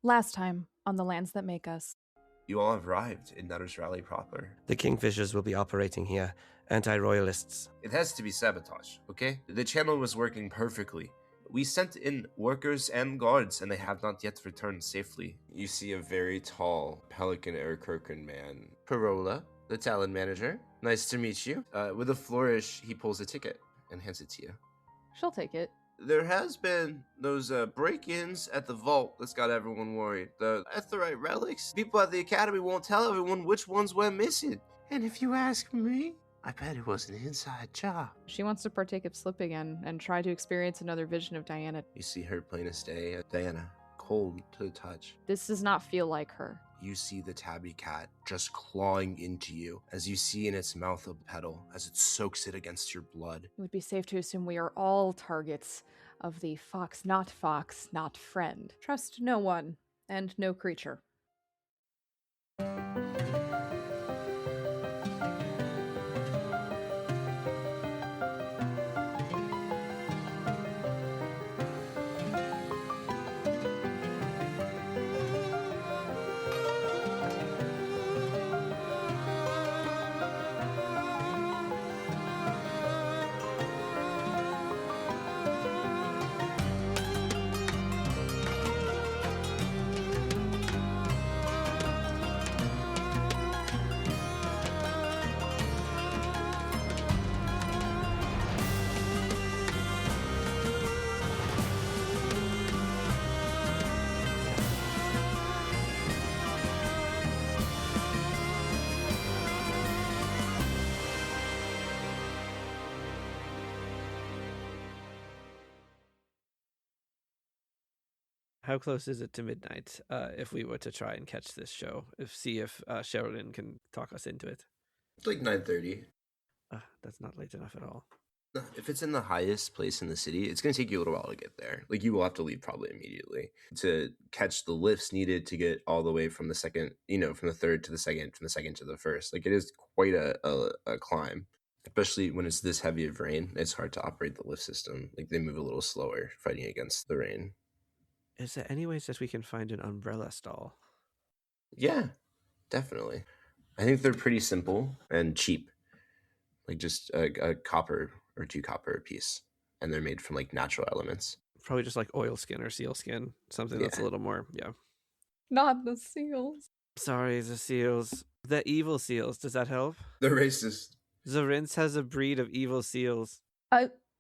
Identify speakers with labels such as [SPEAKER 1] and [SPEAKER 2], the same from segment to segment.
[SPEAKER 1] Last time on The Lands That Make Us.
[SPEAKER 2] You all have arrived in Nutter's Rally proper.
[SPEAKER 3] The Kingfishers will be operating here, anti-royalists.
[SPEAKER 2] It has to be sabotage, okay? The channel was working perfectly. We sent in workers and guards, and they have not yet returned safely. You see a very tall Pelican Airkirkin man. Parola, the talent manager. Nice to meet you. With a flourish, he pulls a ticket and hands it to you.
[SPEAKER 1] She'll take it.
[SPEAKER 2] There has been those break-ins at the vault that's got everyone worried. The etheric relics. People at the academy won't tell everyone which ones went missing. And if you ask me, I bet it was an inside job.
[SPEAKER 1] She wants to partake of Slip again and try to experience another vision of Diana.
[SPEAKER 2] You see her plainest day, Diana, cold to the touch.
[SPEAKER 1] This does not feel like her.
[SPEAKER 2] You see the tabby cat just clawing into you as you see in its mouth a petal as it soaks it against your blood.
[SPEAKER 1] It would be safe to assume we are all targets of the fox, not friend. Trust no one and no creature.
[SPEAKER 3] How close is it to midnight if we were to try and catch this show? See if Sherrilyn can talk us into it.
[SPEAKER 2] It's like 9:30.
[SPEAKER 3] That's not late enough at all.
[SPEAKER 2] If it's in the highest place in the city, it's going to take you a little while to get there. Like, you will have to leave probably immediately to catch the lifts needed to get all the way from the second, from the third to the second, from the second to the first. Like, it is quite a climb, especially when it's this heavy of rain. It's hard to operate the lift system. Like, they move a little slower fighting against the rain.
[SPEAKER 3] Is there any ways that we can find an umbrella stall?
[SPEAKER 2] Yeah, definitely. I think they're pretty simple and cheap. Like just a copper or 2 copper a piece. And they're made from like natural elements.
[SPEAKER 3] Probably just like oilskin or sealskin. Something that's a little more,
[SPEAKER 1] Not the seals.
[SPEAKER 3] Sorry, the seals. The evil seals. Does that help?
[SPEAKER 2] They're racist.
[SPEAKER 3] Zarince has a breed of evil seals.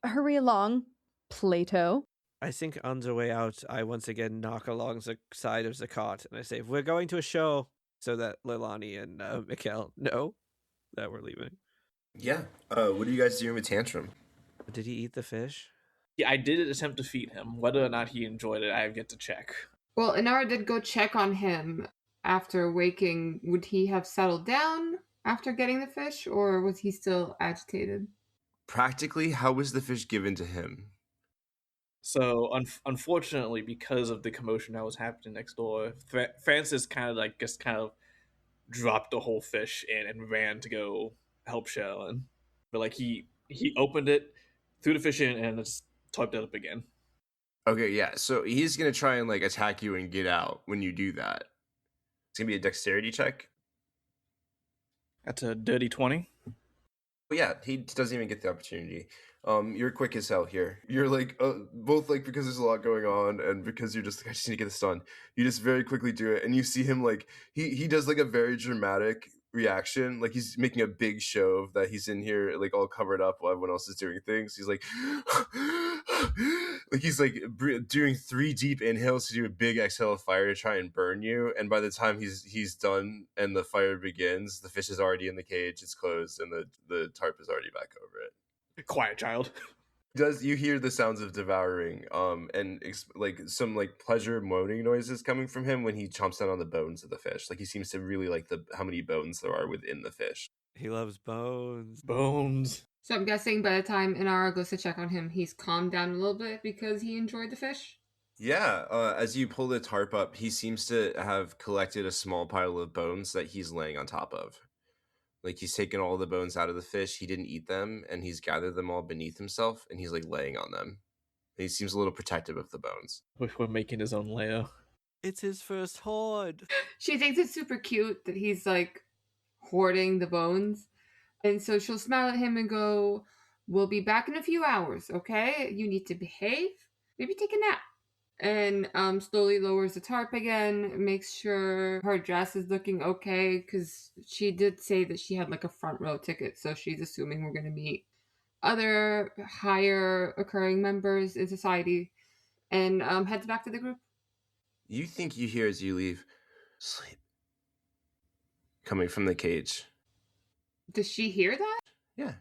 [SPEAKER 1] Hurry along, Plato.
[SPEAKER 3] I think on the way out, I once again knock along the side of the cart and I say, we're going to a show, so that Lilani and Mikkel know that we're leaving.
[SPEAKER 2] Yeah. What are you guys doing with Tantrum?
[SPEAKER 3] Did he eat the fish?
[SPEAKER 4] Yeah, I did attempt to feed him. Whether or not he enjoyed it, I have yet to check.
[SPEAKER 5] Well, Inara did go check on him after waking. Would he have settled down after getting the fish, or was he still agitated?
[SPEAKER 2] Practically, how was the fish given to him?
[SPEAKER 4] So, unfortunately, because of the commotion that was happening next door, Francis kind of dropped the whole fish in and ran to go help Sherrilyn. But he opened it, threw the fish in, and just typed it up again.
[SPEAKER 2] Okay, yeah. So he's gonna try and attack you and get out when you do that. It's gonna be a dexterity check.
[SPEAKER 4] That's a dirty 20.
[SPEAKER 2] But yeah, he doesn't even get the opportunity. You're quick as hell here. You're both because there's a lot going on and because you're just I just need to get this done. You just very quickly do it, and you see him he does a very dramatic reaction, he's making a big show of that he's in here all covered up while everyone else is doing things. He's he's doing 3 deep inhales to do a big exhale of fire to try and burn you, and by the time he's done and the fire begins, the fish is already in the cage, it's closed, and the tarp is already back over it.
[SPEAKER 4] Quiet child.
[SPEAKER 2] You hear the sounds of devouring and some pleasure moaning noises coming from him when he chomps down on the bones of the fish. He seems to really like how many bones there are within the fish.
[SPEAKER 3] He loves bones.
[SPEAKER 5] So I'm guessing by the time Inara goes to check on him, he's calmed down a little bit because he enjoyed the fish?
[SPEAKER 2] Yeah, as you pull the tarp up, he seems to have collected a small pile of bones that he's laying on top of. He's taken all the bones out of the fish, he didn't eat them, and he's gathered them all beneath himself, and he's laying on them. And he seems a little protective of the bones.
[SPEAKER 4] We're making his own lair.
[SPEAKER 3] It's his first hoard.
[SPEAKER 5] She thinks it's super cute that he's like hoarding the bones. And so she'll smile at him and go, "We'll be back in a few hours, okay? You need to behave. Maybe take a nap." And slowly lowers the tarp again, makes sure her dress is looking okay, because she did say that she had like a front row ticket, so she's assuming we're going to meet other higher occurring members in society, and heads back to the group.
[SPEAKER 2] You think you hear as you leave, sleep, coming from the cage.
[SPEAKER 5] Does she hear that?
[SPEAKER 2] Yeah.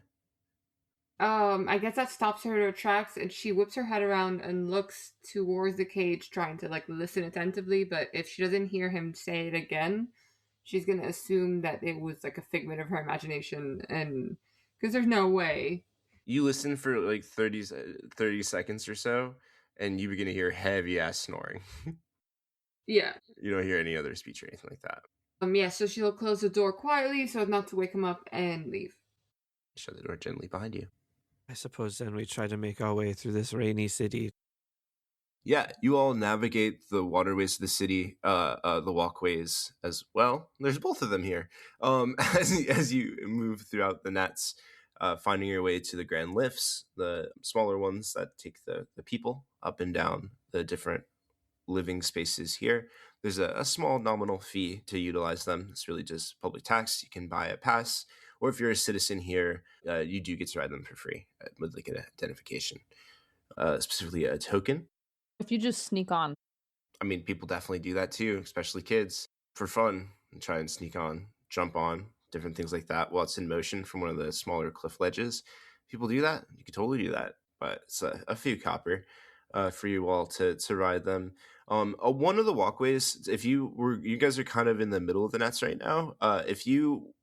[SPEAKER 5] I guess that stops her in her tracks, and she whips her head around and looks towards the cage, trying to like listen attentively. But if she doesn't hear him say it again, she's gonna assume that it was like a figment of her imagination, and because there's no way.
[SPEAKER 2] You listen for like 30 seconds or so, and you begin to hear heavy ass snoring.
[SPEAKER 5] Yeah.
[SPEAKER 2] You don't hear any other speech or anything like that.
[SPEAKER 5] Yeah, so she'll close the door quietly so as not to wake him up and leave.
[SPEAKER 2] Shut the door gently behind you.
[SPEAKER 3] I suppose then we try to make our way through this rainy city.
[SPEAKER 2] Yeah, you all navigate the waterways of the city, the walkways as well. There's both of them here. As you move throughout the nets, finding your way to the grand lifts, the smaller ones that take the people up and down the different living spaces here. There's a small nominal fee to utilize them. It's really just public tax. You can buy a pass, or if you're a citizen here, you do get to ride them for free with like an identification, specifically a token.
[SPEAKER 1] If you just sneak on.
[SPEAKER 2] I mean, people definitely do that too, especially kids, for fun, and try and sneak on, jump on, different things like that while it's in motion from one of the smaller cliff ledges. People do that. You could totally do that, but it's a few copper for you all to ride them. One of the walkways, if you guys are kind of in the middle of the nets right now. If you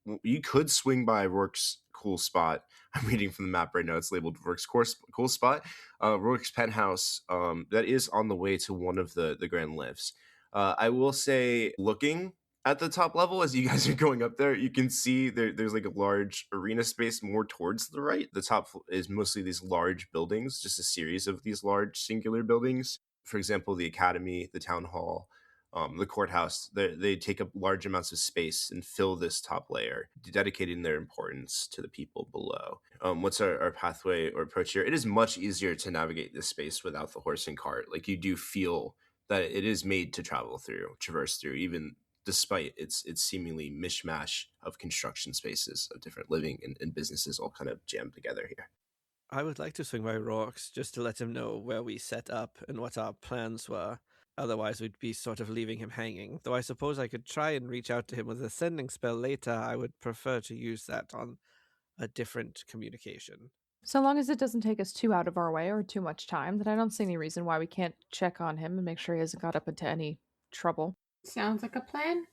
[SPEAKER 2] could swing by Rourke's cool spot. I'm reading from the map right now. It's labeled Rourke's cool spot. Rourke's penthouse that is on the way to one of the grand lifts. I will say, looking at the top level as you guys are going up there, you can see there's like a large arena space more towards the right. The top is mostly these large buildings, just a series of these large singular buildings. For example, the academy, the town hall, the courthouse. They take up large amounts of space and fill this top layer, dedicating their importance to the people below. What's our pathway or approach here? It is much easier to navigate this space without the horse and cart. Like, you do feel that it is made to traverse through, even despite its seemingly mishmash of construction spaces of different living and businesses all kind of jammed together here.
[SPEAKER 3] I would like to swing by Rourke's just to let him know where we set up and what our plans were. Otherwise, we'd be sort of leaving him hanging. Though I suppose I could try and reach out to him with a sending spell later. I would prefer to use that on a different communication.
[SPEAKER 1] So long as it doesn't take us too out of our way or too much time, then I don't see any reason why we can't check on him and make sure he hasn't got up into any trouble.
[SPEAKER 5] Sounds like a plan.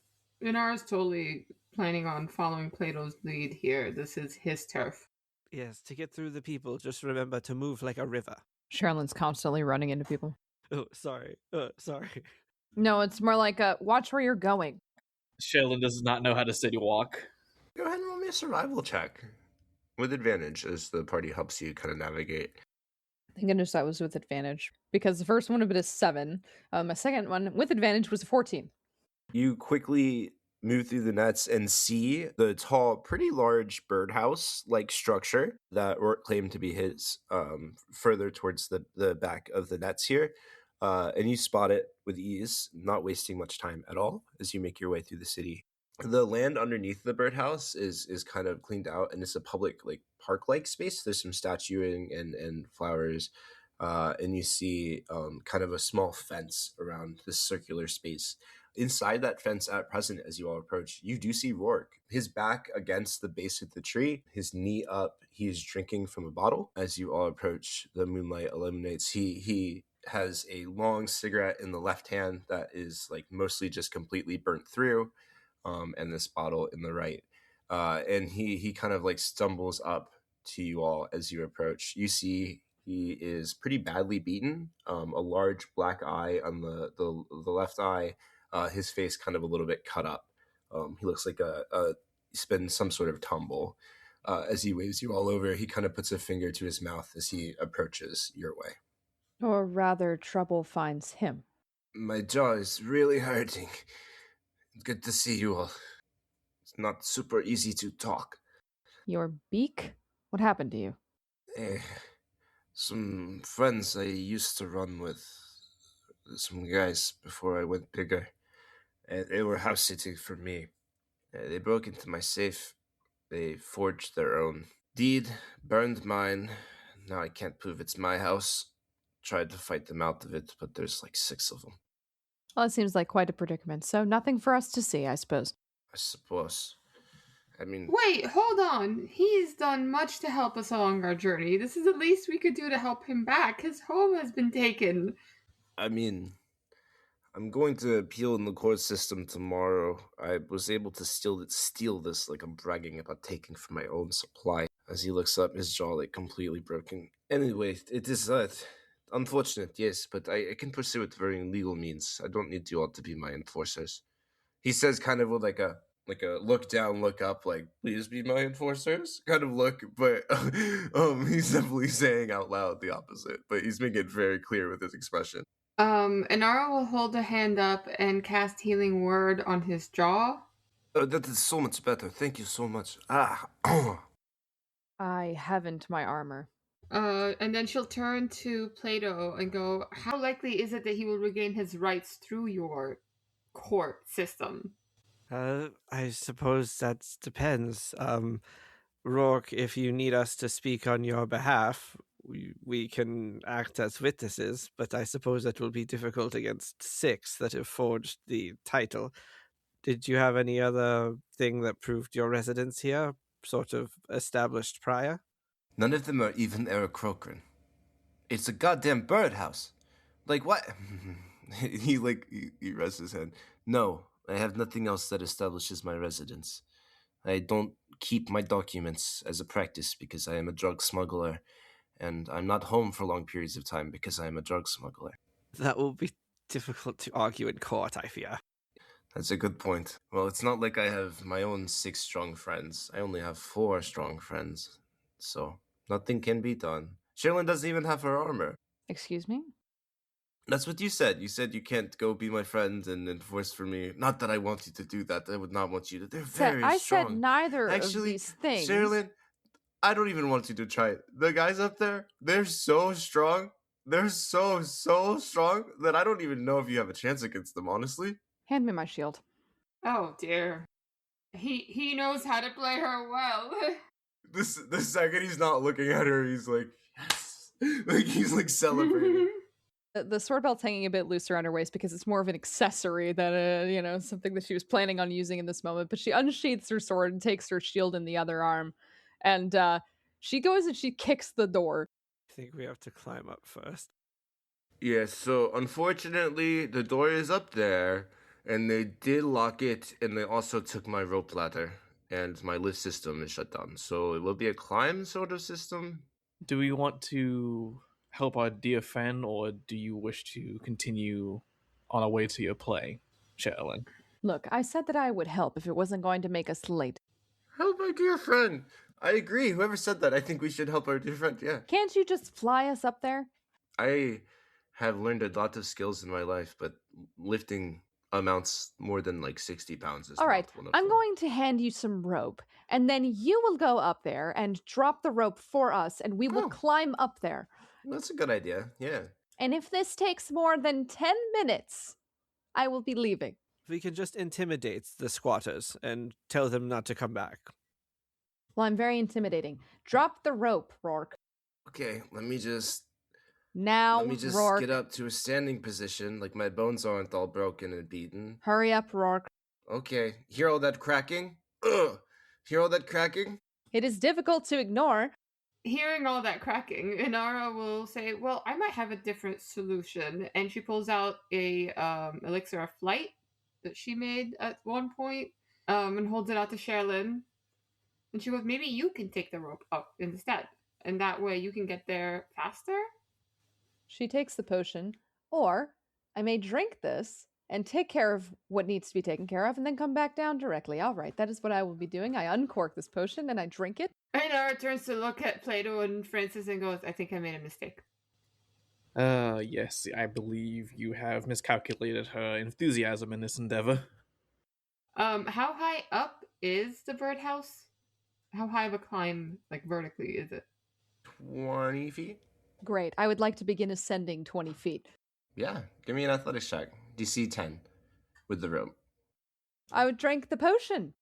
[SPEAKER 5] Inara's totally planning on following Plato's lead here. This is his turf.
[SPEAKER 3] Yes, to get through the people, just remember to move like a river.
[SPEAKER 1] Sherrilyn's constantly running into people.
[SPEAKER 3] Oh, sorry. Sorry.
[SPEAKER 1] No, it's more like watch where you're going.
[SPEAKER 4] Sherrilyn does not know how to city walk.
[SPEAKER 2] Go ahead and roll me a survival check with advantage as the party helps you kind of navigate.
[SPEAKER 1] Thank goodness that was with advantage, because the first one of it is 7. My second one with advantage was a 14.
[SPEAKER 2] You quickly move through the nets and see the tall, pretty large birdhouse-like structure that Rourke claimed to be his, further towards the back of the nets here. And you spot it with ease, not wasting much time at all as you make your way through the city. The land underneath the birdhouse is kind of cleaned out, and it's a public, like, park-like space. There's some statuing and flowers, and you see kind of a small fence around this circular space. Inside that fence at present, as you all approach, you do see Rourke. His back against the base of the tree, his knee up, he is drinking from a bottle. As you all approach, the moonlight illuminates. He has a long cigarette in the left hand that is like mostly just completely burnt through, and this bottle in the right. And he kind of like stumbles up to you all as you approach. You see he is pretty badly beaten, a large black eye on the left eye. His face kind of a little bit cut up. He looks like he's been some sort of tumble. As he waves you all over, he kind of puts a finger to his mouth as he approaches your way.
[SPEAKER 1] Or rather, trouble finds him.
[SPEAKER 2] My jaw is really hurting. Good to see you all. It's not super easy to talk.
[SPEAKER 1] Your beak? What happened to you?
[SPEAKER 2] Eh, some friends I used to run with, some guys before I went bigger, they were house sitting for me. They broke into my safe. They forged their own deed, burned mine. Now I can't prove it's my house. Tried to fight them out of it, but there's like 6 of them.
[SPEAKER 1] Well, it seems like quite a predicament, so nothing for us to see, I suppose.
[SPEAKER 2] I suppose. I mean,
[SPEAKER 5] Wait, hold on. He's done much to help us along our journey. This is the least we could do to help him back. His home has been taken.
[SPEAKER 2] I'm going to appeal in the court system tomorrow. I was able to steal this like I'm bragging about taking from my own supply. As he looks up, his jaw like completely broken. Anyway, it is unfortunate, yes, but I can pursue it very legal means. I don't need you all to be my enforcers. He says kind of with like a look down, look up, like, please be my enforcers kind of look, but he's definitely saying out loud the opposite, but he's making it very clear with his expression.
[SPEAKER 5] Inara will hold a hand up and cast Healing Word on his jaw.
[SPEAKER 2] Oh, that is so much better. Thank you so much.
[SPEAKER 1] I haven't my armor.
[SPEAKER 5] And then she'll turn to Plato and go, how likely is it that he will regain his rights through your court system?
[SPEAKER 3] I suppose that depends. Rourke, if you need us to speak on your behalf, we can act as witnesses, but I suppose that will be difficult against 6 that have forged the title. Did you have any other thing that proved your residence here, sort of established prior?
[SPEAKER 2] None of them are even Eric Croker. It's a goddamn birdhouse. Like, what? he rests his head. No, I have nothing else that establishes my residence. I don't keep my documents as a practice because I am a drug smuggler, and I'm not home for long periods of time because I am a drug smuggler.
[SPEAKER 3] That will be difficult to argue in court, I fear.
[SPEAKER 2] That's a good point. Well, it's not like I have my own 6 strong friends. I only have 4 strong friends. So, nothing can be done. Sherrilyn doesn't even have her armor.
[SPEAKER 1] Excuse me?
[SPEAKER 2] That's what you said. You said you can't go be my friend and enforce for me. Not that I want you to do that. I would not want you to. They're very
[SPEAKER 1] I
[SPEAKER 2] strong.
[SPEAKER 1] said neither
[SPEAKER 2] Actually,
[SPEAKER 1] of these things.
[SPEAKER 2] Sherrilyn, I don't even want you to try it. The guys up there, they're so strong. They're so strong that I don't even know if you have a chance against them, honestly.
[SPEAKER 1] Hand me my shield.
[SPEAKER 5] Oh dear. He knows how to play her well.
[SPEAKER 2] The second he's not looking at her, he's like, yes. Like, he's like celebrating.
[SPEAKER 1] The sword belt's hanging a bit loose around her waist because it's more of an accessory than something that she was planning on using in this moment. But she unsheathes her sword and takes her shield in the other arm, and she goes and she kicks the door.
[SPEAKER 3] I think we have to climb up first.
[SPEAKER 2] Yes, so unfortunately, the door is up there, and they did lock it, and they also took my rope ladder, and my lift system is shut down. So it will be a climb sort of system.
[SPEAKER 4] Do we want to help our dear friend, or do you wish to continue on our way to your play, Sherrilyn?
[SPEAKER 1] Look, I said that I would help if it wasn't going to make us late.
[SPEAKER 2] Help my dear friend. I agree. Whoever said that, I think we should help our dear friend, yeah.
[SPEAKER 1] Can't you just fly us up there?
[SPEAKER 2] I have learned a lot of skills in my life, but lifting amounts more than like 60 pounds is
[SPEAKER 1] All right,
[SPEAKER 2] not one of
[SPEAKER 1] I'm
[SPEAKER 2] them.
[SPEAKER 1] going to hand you some rope, and then you will go up there and drop the rope for us, and we will
[SPEAKER 2] Oh.
[SPEAKER 1] climb up there.
[SPEAKER 2] That's a good idea, yeah.
[SPEAKER 1] And if this takes more than 10 minutes, I will be leaving.
[SPEAKER 3] We can just intimidate the squatters and tell them not to come back.
[SPEAKER 1] Well, I'm very intimidating. Drop the rope, Rourke.
[SPEAKER 2] Okay, let me just
[SPEAKER 1] Now, Rourke.
[SPEAKER 2] get up to a standing position, like my bones aren't all broken and beaten.
[SPEAKER 1] Hurry up, Rourke.
[SPEAKER 2] Okay, hear all that cracking? Ugh! Hear all that cracking?
[SPEAKER 1] It is difficult to ignore.
[SPEAKER 5] Hearing all that cracking, Inara will say, well, I might have a different solution. And she pulls out a elixir of flight that she made at one point and holds it out to Sherrilyn. And she goes, maybe you can take the rope up instead. And that way you can get there faster?
[SPEAKER 1] She takes the potion, or I may drink this and take care of what needs to be taken care of and then come back down directly. All right, that is what I will be doing. I uncork this potion and I drink it.
[SPEAKER 5] Inara turns to look at Plato and Francis and goes, I think I made a mistake.
[SPEAKER 4] Yes, I believe you have miscalculated her enthusiasm in this endeavor.
[SPEAKER 5] How high up is the birdhouse? How high of a climb, like vertically, is it?
[SPEAKER 2] 20 feet?
[SPEAKER 1] Great. I would like to begin ascending 20 feet.
[SPEAKER 2] Yeah, give me an athletics check. DC 10 with the rope.
[SPEAKER 1] I would drink the potion.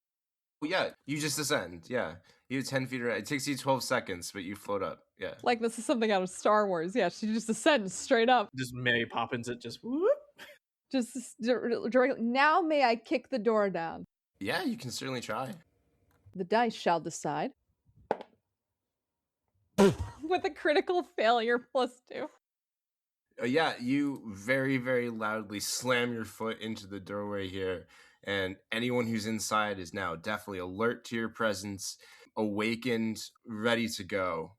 [SPEAKER 2] Oh, yeah, you just ascend. Yeah, you 10 feet around. It takes you 12 seconds, but you float up. Yeah.
[SPEAKER 1] Like this is something out of Star Wars. Yeah, she just ascends straight up.
[SPEAKER 4] Just Mary Poppins it, just whoop.
[SPEAKER 1] Just directly. Now may I kick the door down?
[SPEAKER 2] Yeah, you can certainly try.
[SPEAKER 1] The dice shall decide. With a critical failure +2.
[SPEAKER 2] Yeah, you very, very loudly slam your foot into the doorway here, and anyone who's inside is now definitely alert to your presence, awakened, ready to go.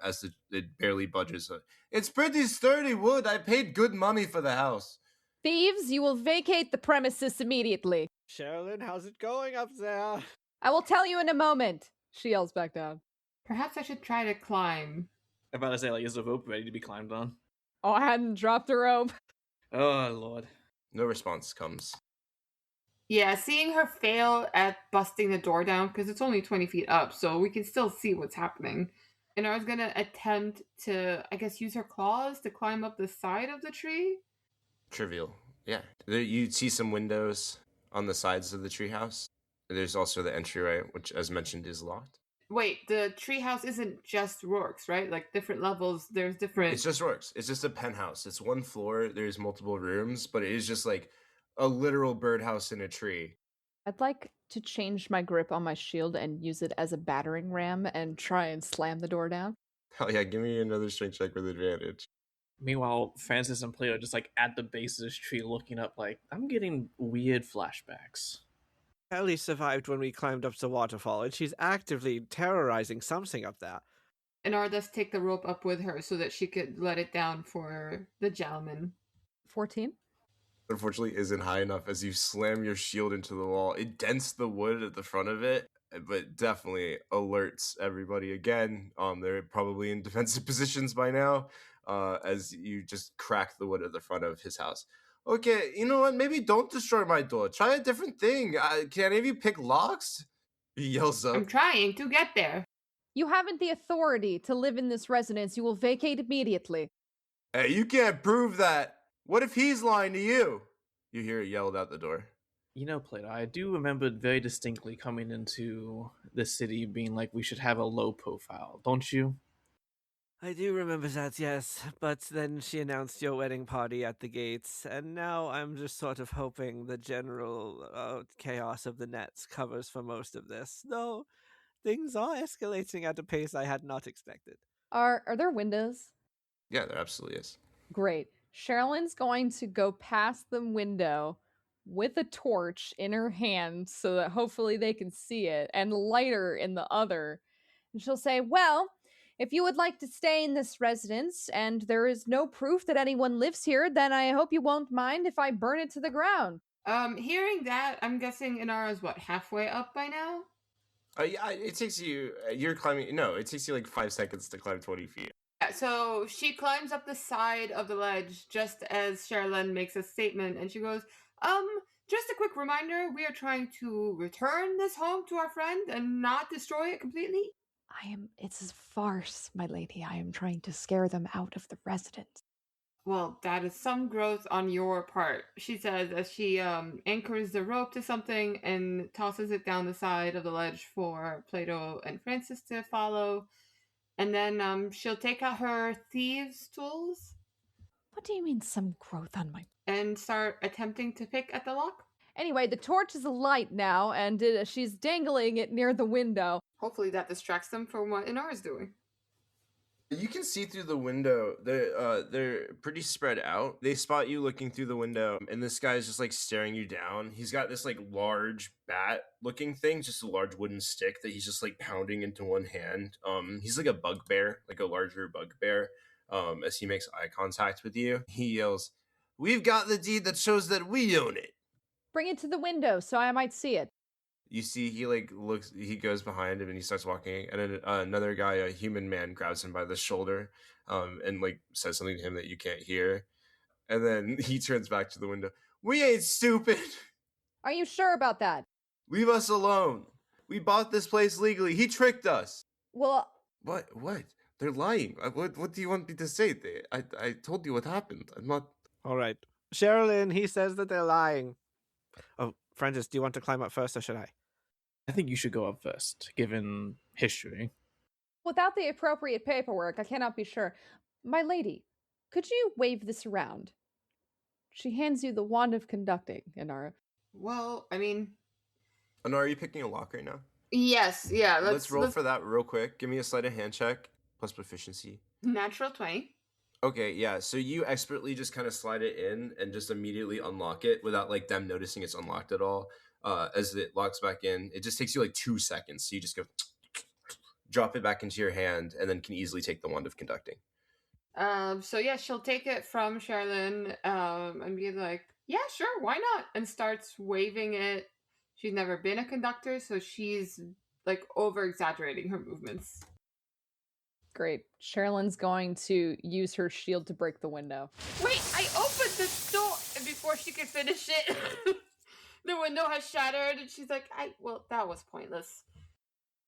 [SPEAKER 2] As it barely budges. It's pretty sturdy wood. I paid good money for the house.
[SPEAKER 1] Thieves, you will vacate the premises immediately.
[SPEAKER 3] Sherrilyn, how's it going up there?
[SPEAKER 1] I will tell you in a moment. She yells back down.
[SPEAKER 5] Perhaps I should try to climb.
[SPEAKER 4] I'm about to say, like, is the rope ready to be climbed on?
[SPEAKER 1] Oh, I hadn't dropped a rope.
[SPEAKER 4] Oh, Lord.
[SPEAKER 2] No response comes.
[SPEAKER 5] Yeah, seeing her fail at busting the door down, because it's only 20 feet up, so we can still see what's happening. And I was going to attempt to, I guess, use her claws to climb up the side of the tree.
[SPEAKER 2] Trivial. Yeah. You'd see some windows on the sides of the treehouse. There's also the entryway, which, as mentioned, is locked.
[SPEAKER 5] Wait, the treehouse isn't just Rourke's, right? Like different levels, there's different.
[SPEAKER 2] It's just Rourke's. It's just a penthouse. It's one floor. There's multiple rooms, but it is just like a literal birdhouse in a tree.
[SPEAKER 1] I'd like to change my grip on my shield and use it as a battering ram and try and slam the door down.
[SPEAKER 2] Hell yeah, give me another strength check with advantage.
[SPEAKER 4] Meanwhile, Francis and Plato just like at the base of this tree looking up like, I'm getting weird flashbacks.
[SPEAKER 3] Ellie survived when we climbed up the waterfall, and she's actively terrorizing something up there.
[SPEAKER 5] Inara does take the rope up with her so that she could let it down for the gentleman.
[SPEAKER 1] 14?
[SPEAKER 2] Unfortunately, isn't high enough. As you slam your shield into the wall, it dents the wood at the front of it, but definitely alerts everybody again. They're probably in defensive positions by now, as you just crack the wood at the front of his house. Okay, you know what? Maybe don't destroy my door. Try a different thing. Can any of you pick locks? He yells up.
[SPEAKER 5] I'm trying to get there.
[SPEAKER 1] You haven't the authority to live in this residence. You will vacate immediately.
[SPEAKER 2] Hey, you can't prove that. What if he's lying to you? You hear it yelled out the door.
[SPEAKER 4] You know, Plato, I do remember very distinctly coming into the city being like, we should have a low profile, don't you?
[SPEAKER 3] I do remember that, yes, but then she announced your wedding party at the gates, and now I'm just sort of hoping the general chaos of the nets covers for most of this, though things are escalating at a pace I had not expected.
[SPEAKER 1] Are there windows?
[SPEAKER 2] Yeah, there absolutely is.
[SPEAKER 1] Great. Sherrilyn's going to go past the window with a torch in her hand so that hopefully they can see it, and lighter in the other. And she'll say, well, if you would like to stay in this residence and there is no proof that anyone lives here, then I hope you won't mind if I burn it to the ground.
[SPEAKER 5] Hearing that, I'm guessing Inara's what, halfway up by now?
[SPEAKER 2] Yeah, it takes you, you're climbing, no, it takes you like 5 seconds to climb 20 feet.
[SPEAKER 5] Yeah, so she climbs up the side of the ledge just as Sherrilyn makes a statement, and she goes, just a quick reminder, we are trying to return this home to our friend and not destroy it completely.
[SPEAKER 1] It's a farce, my lady. I am trying to scare them out of the residence.
[SPEAKER 5] Well, that is some growth on your part, she says as she anchors the rope to something and tosses it down the side of the ledge for Plato and Francis to follow. And then she'll take out her thieves' tools.
[SPEAKER 1] What do you mean, some growth on my...
[SPEAKER 5] And start attempting to pick at the lock.
[SPEAKER 1] Anyway, the torch is alight now, and she's dangling it near the window.
[SPEAKER 5] Hopefully that distracts them from what Inara's doing.
[SPEAKER 2] You can see through the window. They're pretty spread out. They spot you looking through the window, and this guy's just like staring you down. He's got this like large bat-looking thing, just a large wooden stick that he's just like pounding into one hand. He's like a bugbear, like a larger bugbear. As he makes eye contact with you, he yells, "We've got the deed that shows that we own it."
[SPEAKER 1] Bring it to the window so I might see it.
[SPEAKER 2] You see, he like looks. He goes behind him and he starts walking, and then another guy, a human man, grabs him by the shoulder, and like says something to him that you can't hear, and then he turns back to the window. We ain't stupid.
[SPEAKER 1] Are you sure about that?
[SPEAKER 2] Leave us alone. We bought this place legally. He tricked us.
[SPEAKER 1] Well,
[SPEAKER 2] What? What? They're lying. What do you want me to say? I told you what happened. I'm not.
[SPEAKER 3] All right. Sherrilyn, he says that they're lying. Oh, Francis, do you want to climb up first or should I?
[SPEAKER 4] I think you should go up first, given history.
[SPEAKER 1] without the appropriate paperwork, I cannot be sure. My lady, could you wave this around? She hands you the wand of conducting, Inara.
[SPEAKER 5] Well, I mean,
[SPEAKER 2] Oh, no, are you picking a lock right now?
[SPEAKER 5] yes, yeah.
[SPEAKER 2] Let's roll for that real quick. Give me a sleight of hand check plus proficiency.
[SPEAKER 5] Natural 20.
[SPEAKER 2] Okay, yeah. So you expertly just kind of slide it in and just immediately unlock it without like them noticing it's unlocked at all. As it locks back in, it just takes you like 2 seconds. So you just go drop it back into your hand and then can easily take the wand of conducting.
[SPEAKER 5] So yeah, she'll take it from Sherrilyn, and be like, yeah, sure, why not? And starts waving it. She's never been a conductor, so she's like over exaggerating her movements.
[SPEAKER 1] Great. Sherrilyn's going to use her shield to break the window.
[SPEAKER 5] Wait, I opened the door, and before she could finish it, the window has shattered, and she's like, well, that was pointless.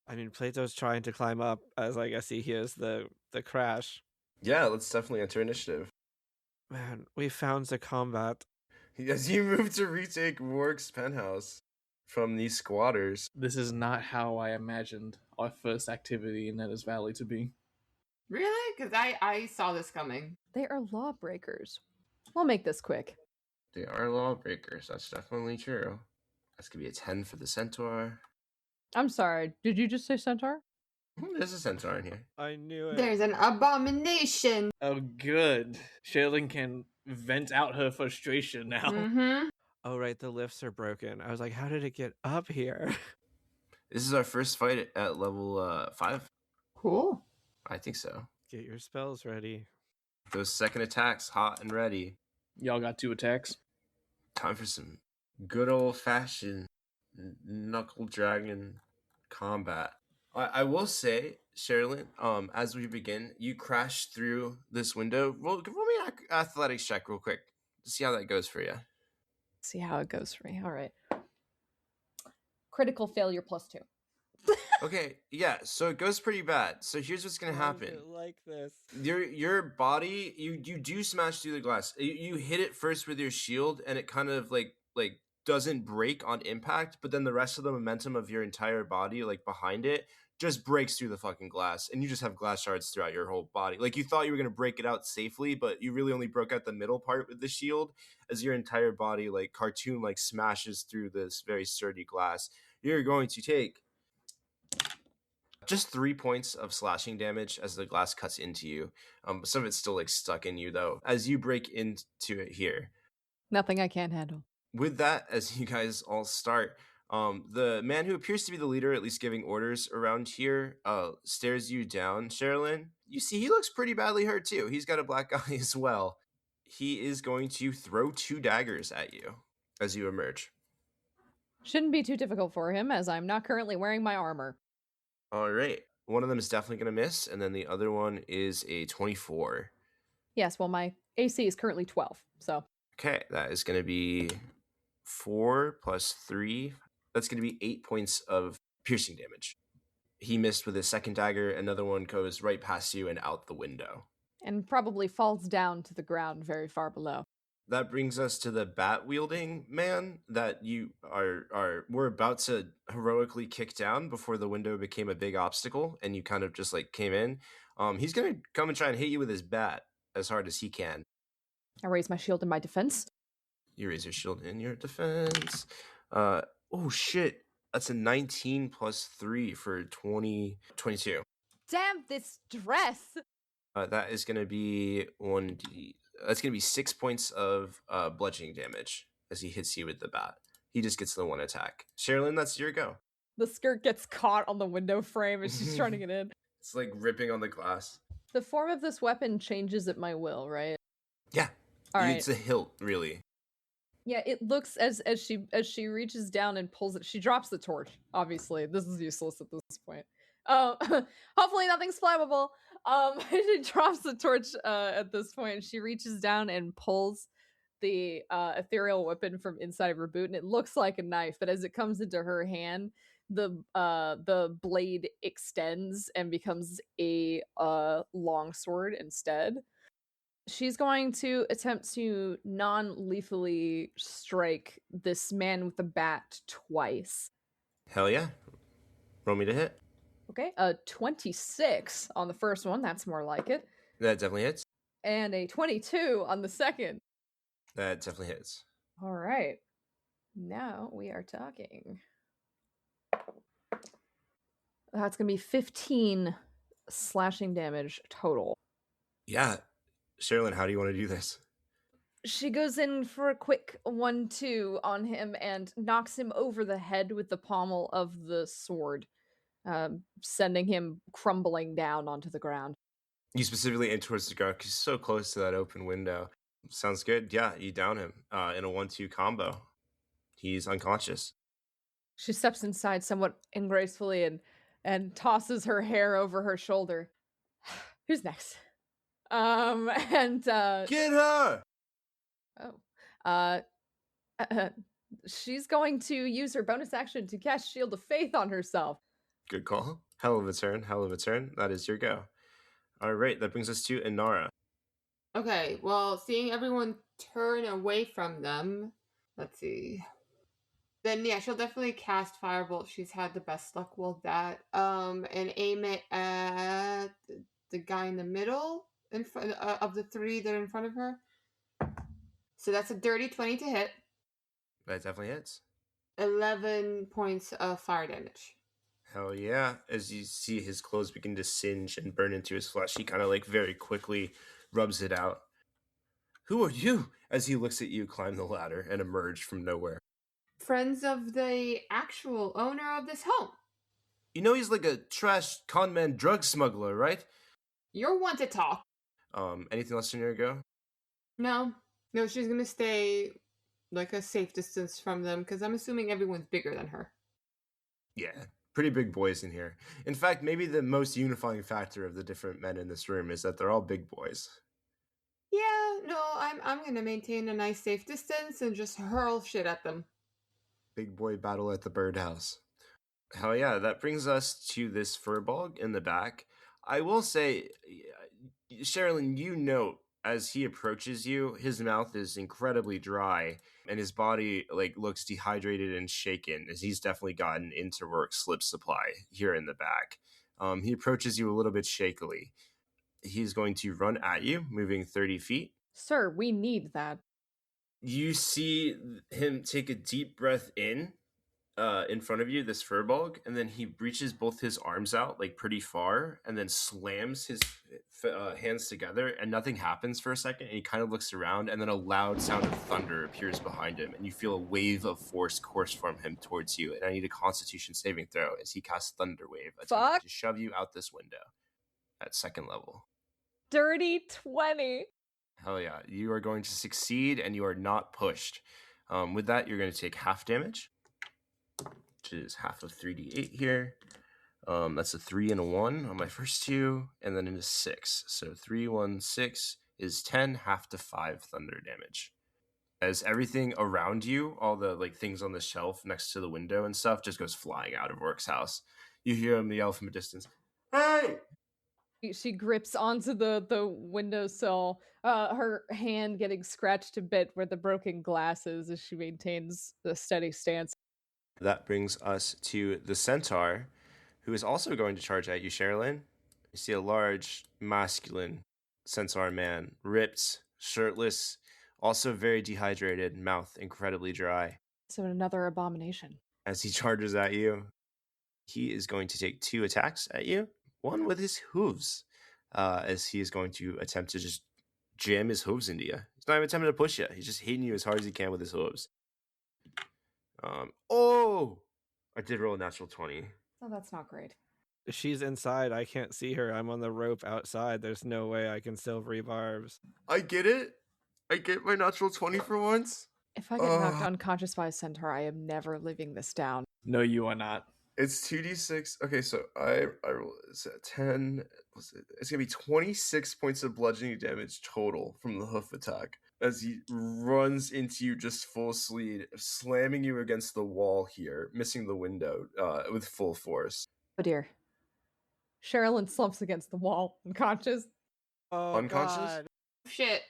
[SPEAKER 3] I mean, Plato's trying to climb up as I guess he hears the crash.
[SPEAKER 2] Yeah, let's definitely enter initiative.
[SPEAKER 3] Man, we found the combat.
[SPEAKER 2] As you move to retake Rourke's penthouse from these squatters.
[SPEAKER 4] This is not how I imagined our first activity in Netta's Valley to be.
[SPEAKER 5] Really? Because I saw this coming.
[SPEAKER 1] They are lawbreakers. We'll make this quick.
[SPEAKER 2] They are lawbreakers. That's definitely true. That's going to be a 10 for the centaur.
[SPEAKER 1] I'm sorry, did you just say centaur?
[SPEAKER 2] There's a centaur in here.
[SPEAKER 3] I knew it.
[SPEAKER 5] There's an abomination.
[SPEAKER 4] Oh, good. Sherrilyn can vent out her frustration now.
[SPEAKER 5] Mm-hmm.
[SPEAKER 3] Oh, right, the lifts are broken. I was like, how did it get up here?
[SPEAKER 2] This is our first fight at level 5.
[SPEAKER 5] Cool.
[SPEAKER 2] I think so.
[SPEAKER 3] Get your spells ready.
[SPEAKER 2] Those second attacks, hot and ready.
[SPEAKER 4] Y'all got 2 attacks.
[SPEAKER 2] Time for some good old-fashioned knuckle dragon combat. I will say, Sherrilyn, as we begin, you crash through this window. Roll me an athletics check real quick to see how that goes for you.
[SPEAKER 1] See how it goes for me. All right. Critical failure +2.
[SPEAKER 2] Okay, yeah, so it goes pretty bad. So here's what's gonna happen.
[SPEAKER 3] Like this.
[SPEAKER 2] Your body, you do smash through the glass. You hit it first with your shield, and it kind of like doesn't break on impact, but then the rest of the momentum of your entire body, like behind it, just breaks through the fucking glass, and you just have glass shards throughout your whole body. Like you thought you were gonna break it out safely, but you really only broke out the middle part with the shield, as your entire body, like cartoon, like smashes through this very sturdy glass. You're going to take just 3 points of slashing damage as the glass cuts into you. Some of it's still like stuck in you though, as you break into it here.
[SPEAKER 1] Nothing I can't handle.
[SPEAKER 2] With that, as you guys all start, the man who appears to be the leader, at least giving orders around here, stares you down, Sherrilyn. You see he looks pretty badly hurt too. He's got a black eye as well. He is going to throw 2 daggers at you as you emerge.
[SPEAKER 1] Shouldn't be too difficult for him, as I'm not currently wearing my armor.
[SPEAKER 2] All right. One of them is definitely going to miss, and then the other one is a 24.
[SPEAKER 1] Yes, well, my AC is currently 12, so.
[SPEAKER 2] Okay, that is going to be 4 plus 3. That's going to be 8 points of piercing damage. He missed with his second dagger. Another one goes right past you and out the window.
[SPEAKER 1] And probably falls down to the ground very far below.
[SPEAKER 2] That brings us to the bat-wielding man that you were about to heroically kick down before the window became a big obstacle, and you kind of just like came in. He's going to come and try and hit you with his bat as hard as he can.
[SPEAKER 1] I raise my shield in my defense.
[SPEAKER 2] You raise your shield in your defense. Oh shit. That's a 19 plus 3 for 22.
[SPEAKER 1] Damn this dress!
[SPEAKER 2] That is going to be 1d. That's going to be 6 points of bludgeoning damage as he hits you with the bat. He just gets the 1 attack. Sherrilyn, that's your go.
[SPEAKER 1] The skirt gets caught on the window frame as she's trying to get in.
[SPEAKER 2] It's like ripping on the glass.
[SPEAKER 1] The form of this weapon changes at my will, right?
[SPEAKER 2] Yeah.
[SPEAKER 1] All right.
[SPEAKER 2] It's a hilt, really.
[SPEAKER 1] Yeah, it looks as she reaches down and pulls it. She drops the torch. Obviously, this is useless at this point. Hopefully nothing's flammable. She drops the torch at this point. She reaches down and pulls the ethereal weapon from inside of her boot, and it looks like a knife. But as it comes into her hand, the blade extends and becomes a long sword instead. She's going to attempt to non-lethally strike this man with the bat twice.
[SPEAKER 2] Hell yeah. Roll me to hit.
[SPEAKER 1] Okay, a 26 on the first one. That's more like it.
[SPEAKER 2] That definitely hits.
[SPEAKER 1] And a 22 on the second.
[SPEAKER 2] That definitely hits.
[SPEAKER 1] All right. Now we are talking. That's going to be 15 slashing damage total.
[SPEAKER 2] Yeah. Sherrilyn, how do you want to do this?
[SPEAKER 1] She goes in for a quick 1-2 on him and knocks him over the head with the pommel of the sword, sending him crumbling down onto the ground.
[SPEAKER 2] You specifically aim towards the ground because he's so close to that open window. Sounds good. Yeah, you down him in a 1-2 combo. He's unconscious.
[SPEAKER 1] She steps inside somewhat ungracefully and tosses her hair over her shoulder. Who's next?
[SPEAKER 2] Get her!
[SPEAKER 1] She's going to use her bonus action to cast Shield of Faith on herself.
[SPEAKER 2] Good call. Hell of a turn. That is your go. All right, that brings us to Inara.
[SPEAKER 5] Okay, well, seeing everyone turn away from them, let's see. Then yeah, she'll definitely cast Firebolt. She's had the best luck with that. And aim it at the guy in the middle in front of the three that are in front of her. So that's a dirty 20 to hit.
[SPEAKER 2] That definitely hits.
[SPEAKER 5] 11 points of fire damage.
[SPEAKER 2] Hell yeah. As you see his clothes begin to singe and burn into his flesh, he kind of like very quickly rubs it out. Who are you? As he looks at you climb the ladder and emerge from nowhere.
[SPEAKER 5] Friends of the actual owner of this home.
[SPEAKER 2] You know he's like a trash conman drug smuggler, right?
[SPEAKER 5] You're one to talk.
[SPEAKER 2] Anything else in your go?
[SPEAKER 5] No, she's gonna stay like a safe distance from them because I'm assuming everyone's bigger than her.
[SPEAKER 2] Yeah, pretty big boys in here. In fact, maybe the most unifying factor of the different men in this room is that they're all big boys.
[SPEAKER 5] Yeah, no, I'm gonna maintain a nice safe distance and just hurl shit at them.
[SPEAKER 2] Big boy battle at the Birdhouse. Hell yeah, that brings us to this furball in the back. I will say, Sherrilyn, you note as he approaches you, his mouth is incredibly dry and his body like looks dehydrated and shaken as he's definitely gotten into Rourke's slip supply here in the back. He approaches you a little bit shakily. He's going to run at you, moving 30 feet.
[SPEAKER 1] Sir, we need that.
[SPEAKER 2] You see him take a deep breath in front of you, this furball, and then he reaches both his arms out like pretty far and then slams his hands together and nothing happens for a second, and he kind of looks around and then a loud sound of thunder appears behind him and you feel a wave of force course from him towards you, and I need a Constitution saving throw as he casts Thunder Wave to shove you out this window at second level.
[SPEAKER 1] Dirty 20.
[SPEAKER 2] Hell yeah. You are going to succeed and you are not pushed. With that, you're going to take half damage, which is half of 3d8 here. That's a 3 and a 1 on my first two, and then into 6. So 3, 1, 6 is 10, half to 5 thunder damage. As everything around you, all the like things on the shelf next to the window and stuff, just goes flying out of Rourke's house. You hear him yell from a distance, "Hey!"
[SPEAKER 1] She grips onto the windowsill, her hand getting scratched a bit where the broken glass is as she maintains the steady stance.
[SPEAKER 2] That brings us to the centaur, who is also going to charge at you, Sherrilyn. You see a large, masculine centaur man, ripped, shirtless, also very dehydrated, mouth incredibly dry.
[SPEAKER 1] So another abomination.
[SPEAKER 2] As he charges at you, he is going to take 2 attacks at you. One with his hooves, as he is going to attempt to just jam his hooves into you. He's not even attempting to push you. He's just hitting you as hard as he can with his hooves. I did roll a natural 20.
[SPEAKER 1] Oh, that's not great.
[SPEAKER 3] She's inside. I can't see her. I'm on the rope outside. There's no way I can silvery barbs.
[SPEAKER 2] I get it. I get my natural 20 for once.
[SPEAKER 1] If I get knocked unconscious by a centaur, I am never living this down.
[SPEAKER 4] No, you are not.
[SPEAKER 2] It's 2d6. Okay, so I roll it's a 10. It's gonna be 26 points of bludgeoning damage total from the hoof attack as he runs into you just full speed, slamming you against the wall here, missing the window with full force.
[SPEAKER 1] Oh dear. Sherrilyn slumps against the wall, unconscious.
[SPEAKER 3] Oh,
[SPEAKER 2] Unconscious?
[SPEAKER 3] God.
[SPEAKER 5] Shit.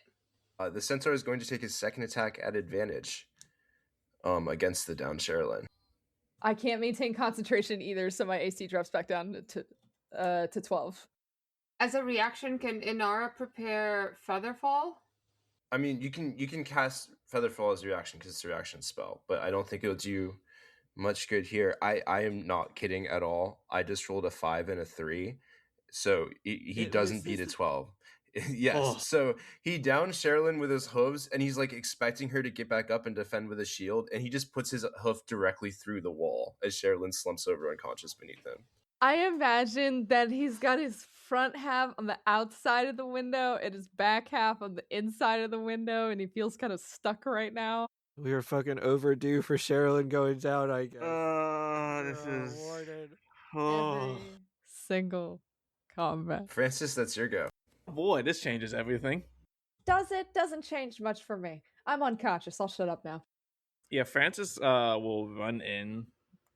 [SPEAKER 2] The centaur is going to take his second attack at advantage against the down Sherrilyn.
[SPEAKER 1] I can't maintain concentration either, so my AC drops back down to 12.
[SPEAKER 5] As a reaction, can Inara prepare Featherfall?
[SPEAKER 2] I mean, you can cast Featherfall as a reaction because it's a reaction spell, but I don't think it'll do much good here. I am not kidding at all. I just rolled a 5 and a 3, so he doesn't beat a 12. Yes,
[SPEAKER 4] Oh.
[SPEAKER 2] so he downs Sherrilyn with his hooves, and he's like expecting her to get back up and defend with a shield, and he just puts his hoof directly through the wall as Sherrilyn slumps over unconscious beneath him.
[SPEAKER 1] I imagine that he's got his front half on the outside of the window and his back half on the inside of the window, and he feels kind of stuck right now.
[SPEAKER 3] We were fucking overdue for Sherrilyn going down, I guess.
[SPEAKER 4] This is.
[SPEAKER 3] Warden.
[SPEAKER 4] Oh
[SPEAKER 1] Every single combat.
[SPEAKER 2] Francis, that's your go.
[SPEAKER 4] boy, this changes everything.
[SPEAKER 1] Does it? Doesn't change much for me. I'm unconscious. I'll shut up now.
[SPEAKER 4] Yeah, Francis will run in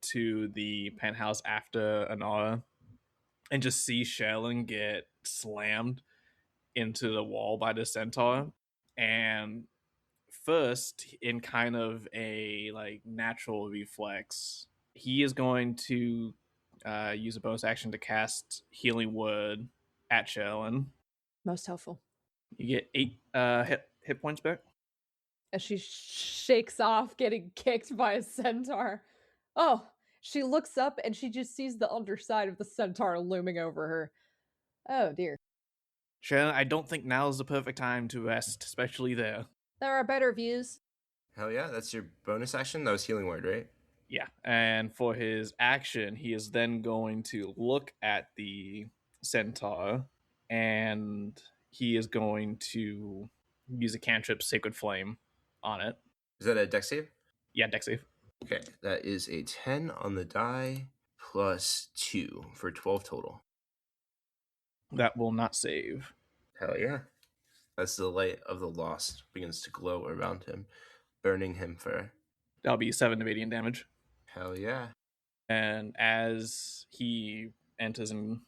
[SPEAKER 4] to the penthouse after Inara and just see Sherrilyn get slammed into the wall by the centaur. And first, in kind of a like natural reflex, he is going to use a bonus action to cast Healing Word at Sherrilyn.
[SPEAKER 1] Most helpful.
[SPEAKER 4] You get 8 hit points back.
[SPEAKER 1] As she shakes off getting kicked by a centaur. Oh, she looks up and she just sees the underside of the centaur looming over her. Oh dear.
[SPEAKER 4] Sherrilyn, I don't think now is the perfect time to rest, especially there.
[SPEAKER 1] There are better views.
[SPEAKER 2] Hell yeah, that's your bonus action? That was Healing Word, right?
[SPEAKER 4] Yeah, and for his action, he is then going to look at the centaur, and he is going to use a cantrip, Sacred Flame, on it.
[SPEAKER 2] Is that a dex save?
[SPEAKER 4] Yeah, dex save.
[SPEAKER 2] Okay, that is a 10 on the die plus 2 for 12 total.
[SPEAKER 4] That will not save.
[SPEAKER 2] Hell yeah. As the light of the lost begins to glow around him, burning him for...
[SPEAKER 4] That'll be 7 of radiant damage.
[SPEAKER 2] Hell yeah.
[SPEAKER 4] And as he enters and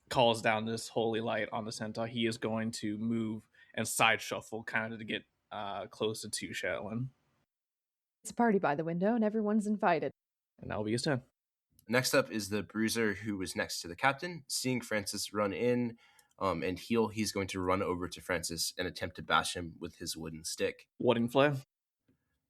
[SPEAKER 4] calls down this holy light on the centaur, he is going to move and side shuffle kind of to get closer to Sherrilyn.
[SPEAKER 1] It's a party by the window and everyone's invited.
[SPEAKER 4] And that will be his turn.
[SPEAKER 2] Next up is the bruiser who was next to the captain. Seeing Francis run in and heal, he's going to run over to Francis and attempt to bash him with his wooden stick.
[SPEAKER 4] Wooden Flare.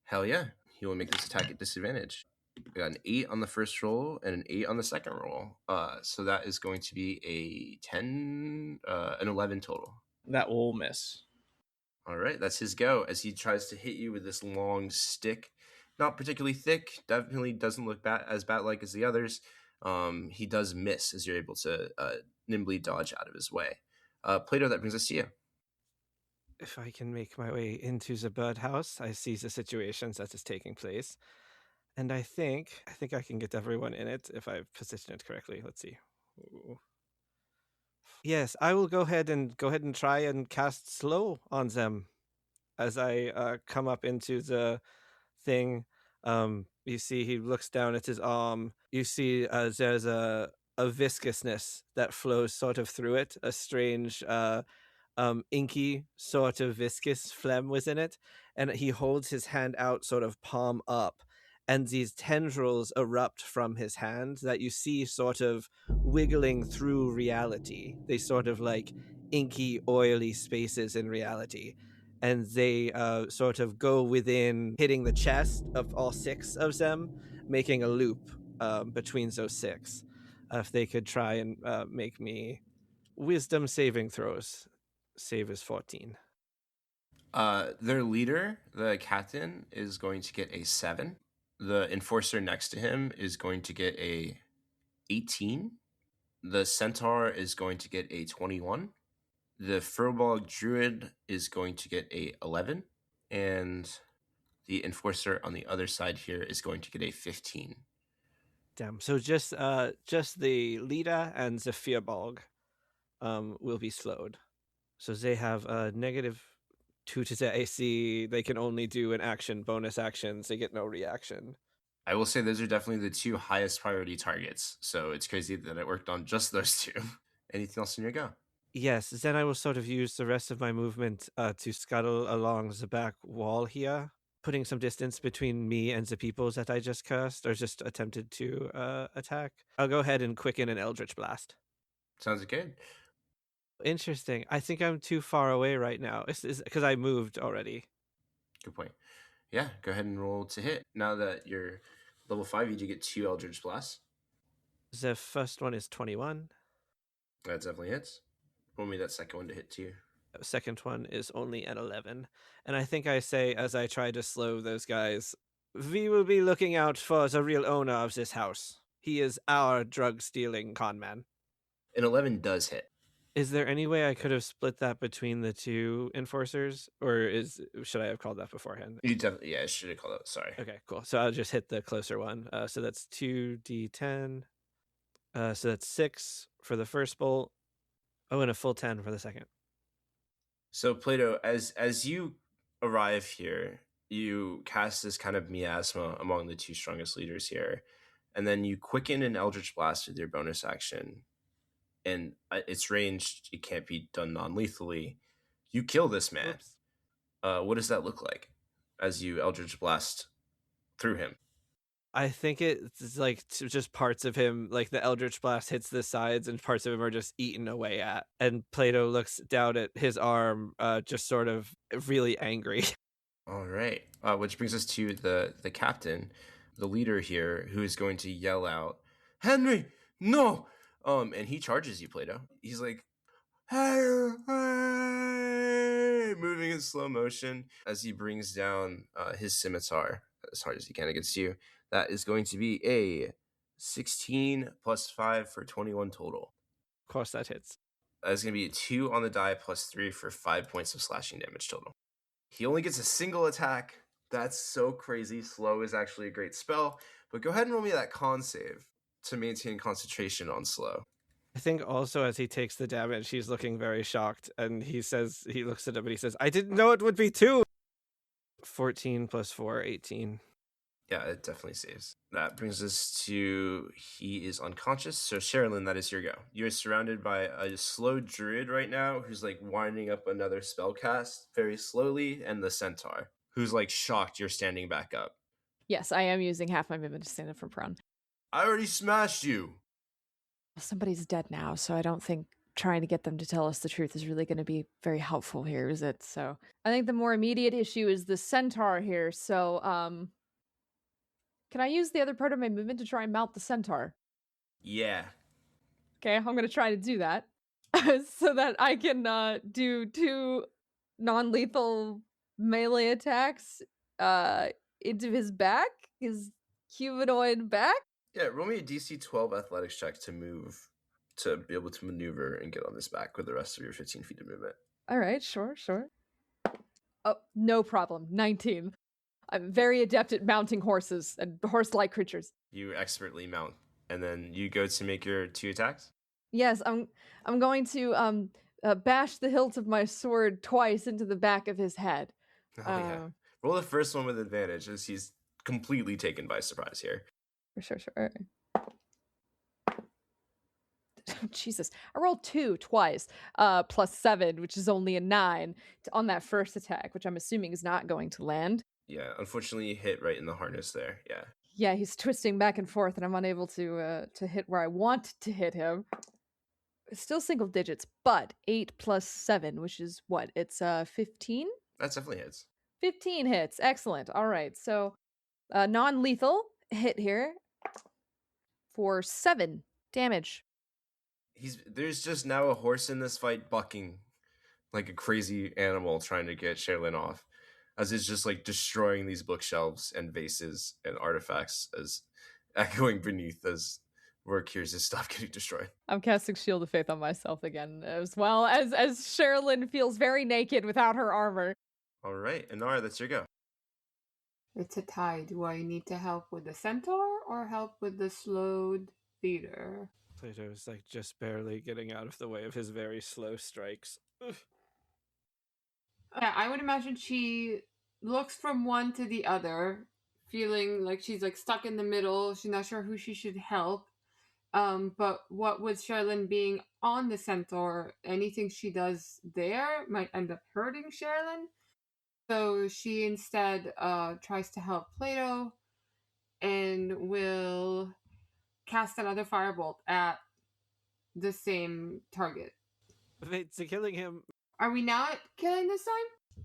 [SPEAKER 2] Hell yeah. He will make this attack at disadvantage. I got an 8 on the first roll and an 8 on the second roll. So that is going to be an 11 total.
[SPEAKER 4] That will miss.
[SPEAKER 2] All right, that's his go as he tries to hit you with this long stick. Not particularly thick, definitely doesn't look as bat-like as the others. He does miss as you're able to nimbly dodge out of his way. Plato, that brings us to you.
[SPEAKER 3] If I can make my way into the birdhouse, I see the situations that is taking place. And I think I can get everyone in it if I position it correctly. Let's see. Ooh. Yes, I will go ahead and try and cast slow on them as I come up into the thing. You see he looks down at his arm. You see there's a viscousness that flows sort of through it, a strange inky sort of viscous phlegm within it, and he holds his hand out sort of palm up, and these tendrils erupt from his hand that you see sort of wiggling through reality. They sort of like inky, oily spaces in reality. And they sort of go within, hitting the chest of all 6 of them, making a loop between those 6. If they could try and make me wisdom saving throws. Save is 14.
[SPEAKER 2] Their leader, the captain, is going to get a 7. The enforcer next to him is going to get a 18. The centaur is going to get a 21. The Furball Druid is going to get a 11. And The enforcer on the other side here is going to get a 15.
[SPEAKER 3] Damn. So just the leader and the Fearbolg will be slowed. So they have a -2 to their AC. They can only do an action, bonus actions. They get no reaction.
[SPEAKER 2] I will say those are definitely the two highest priority targets. So it's crazy that I worked on just those two. Anything else in your go?
[SPEAKER 3] Yes, then I will sort of use the rest of my movement to scuttle along the back wall here, putting some distance between me and the people that I just cursed or just attempted to attack. I'll go ahead and quicken an Eldritch Blast.
[SPEAKER 2] Sounds good.
[SPEAKER 3] Interesting. I think I'm too far away right now. It's because I moved already.
[SPEAKER 2] Good point. Yeah, go ahead and roll to hit. Now that you're level 5, you do get 2 Eldritch Blasts.
[SPEAKER 3] The first one is 21.
[SPEAKER 2] That definitely hits. Roll me that second one to hit too.
[SPEAKER 3] The second one is only an 11. And I think I say, as I try to slow those guys, we will be looking out for the real owner of this house. He is our drug-stealing con man.
[SPEAKER 2] An 11 does hit.
[SPEAKER 3] Is there any way I could have split that between the two enforcers? Or should I have called that beforehand?
[SPEAKER 2] You definitely, yeah, I should have called it. Sorry.
[SPEAKER 3] Okay, cool. So I'll just hit the closer one. So that's 2d10. So that's 6 for the first bolt. Oh, and a full 10 for the second.
[SPEAKER 2] So Plato, as you arrive here, you cast this kind of miasma among the two strongest leaders here, and then you quicken an Eldritch Blast with your bonus action, and it's ranged. It can't be done non-lethally. You kill this man. What does that look like as you Eldritch Blast through him?
[SPEAKER 3] I think it's like just parts of him, like the Eldritch Blast hits the sides and parts of him are just eaten away at. And Plato looks down at his arm, just sort of really angry.
[SPEAKER 2] All right. Which brings us to the captain, the leader here, who is going to yell out, "Henry, no!" And he charges you, Plato. He's like, "Hey, hey!" moving in slow motion as he brings down his scimitar as hard as he can against you. That is going to be a 16 plus 5 for 21 total.
[SPEAKER 3] Of course, that hits.
[SPEAKER 2] That's going to be a 2 on the die plus 3 for 5 points of slashing damage total. He only gets a single attack. That's so crazy. Slow is actually a great spell. But go ahead and roll me that con save to maintain concentration on slow.
[SPEAKER 3] I think also as he takes the damage, he's looking very shocked. And he looks at him and he says, "I didn't know it would be 2. 14 plus 4, 18.
[SPEAKER 2] Yeah, it definitely saves. That brings us to he is unconscious. So Sherrilyn, that is your go. You're surrounded by a slow druid right now who's like winding up another spell cast very slowly, and the centaur who's like shocked you're standing back up.
[SPEAKER 1] Yes, I am using half my movement to stand up from prone.
[SPEAKER 2] I already smashed you.
[SPEAKER 1] Somebody's dead now, so I don't think trying to get them to tell us the truth is really going to be very helpful here, is it? So I think the more immediate issue is the centaur here. So, can I use the other part of my movement to try and mount the centaur?
[SPEAKER 2] Yeah.
[SPEAKER 1] Okay, I'm going to try to do that so that I can do 2 non-lethal melee attacks into his back, his humanoid back.
[SPEAKER 2] Yeah, roll me a DC 12 athletics check to move, to be able to maneuver and get on this back with the rest of your 15 feet of movement.
[SPEAKER 1] All right, sure. Oh, no problem. 19. I'm very adept at mounting horses and horse-like creatures.
[SPEAKER 2] You expertly mount, and then you go to make your 2 attacks?
[SPEAKER 1] Yes, I'm going to bash the hilt of my sword twice into the back of his head.
[SPEAKER 2] Oh, yeah. Roll the first one with advantage, as he's completely taken by surprise here.
[SPEAKER 1] Sure. All right. Jesus, I rolled 2 twice, plus 7, which is only a 9 on that first attack, which I'm assuming is not going to land.
[SPEAKER 2] Yeah, unfortunately, you hit right in the harness there. Yeah.
[SPEAKER 1] Yeah, he's twisting back and forth, and I'm unable to hit where I want to hit him. It's still single digits, but 8 plus 7, which is what? It's 15?
[SPEAKER 2] That definitely hits.
[SPEAKER 1] 15 hits. Excellent. All right, so non-lethal hit here for 7 damage.
[SPEAKER 2] There's just now a horse in this fight bucking like a crazy animal trying to get Sherrilyn off, as it's just like destroying these bookshelves and vases and artifacts, as echoing beneath as Rourke hears his stuff getting destroyed.
[SPEAKER 1] I'm casting Shield of Faith on myself again, as well as Sherrilyn feels very naked without her armor.
[SPEAKER 2] All right, Inara, that's your go.
[SPEAKER 5] It's a tie. Do I need to help with the centaur or help with the slowed leader?
[SPEAKER 3] Plato's like just barely getting out of the way of his very slow strikes. Ugh.
[SPEAKER 5] Yeah, I would imagine she looks from one to the other, feeling like she's like stuck in the middle. She's not sure who she should help. But what with Sherrilyn being on the centaur, anything she does there might end up hurting Sherrilyn. So she instead tries to help Plato and will cast another firebolt at the same target.
[SPEAKER 3] Wait, so killing him.
[SPEAKER 5] Are we not killing this time?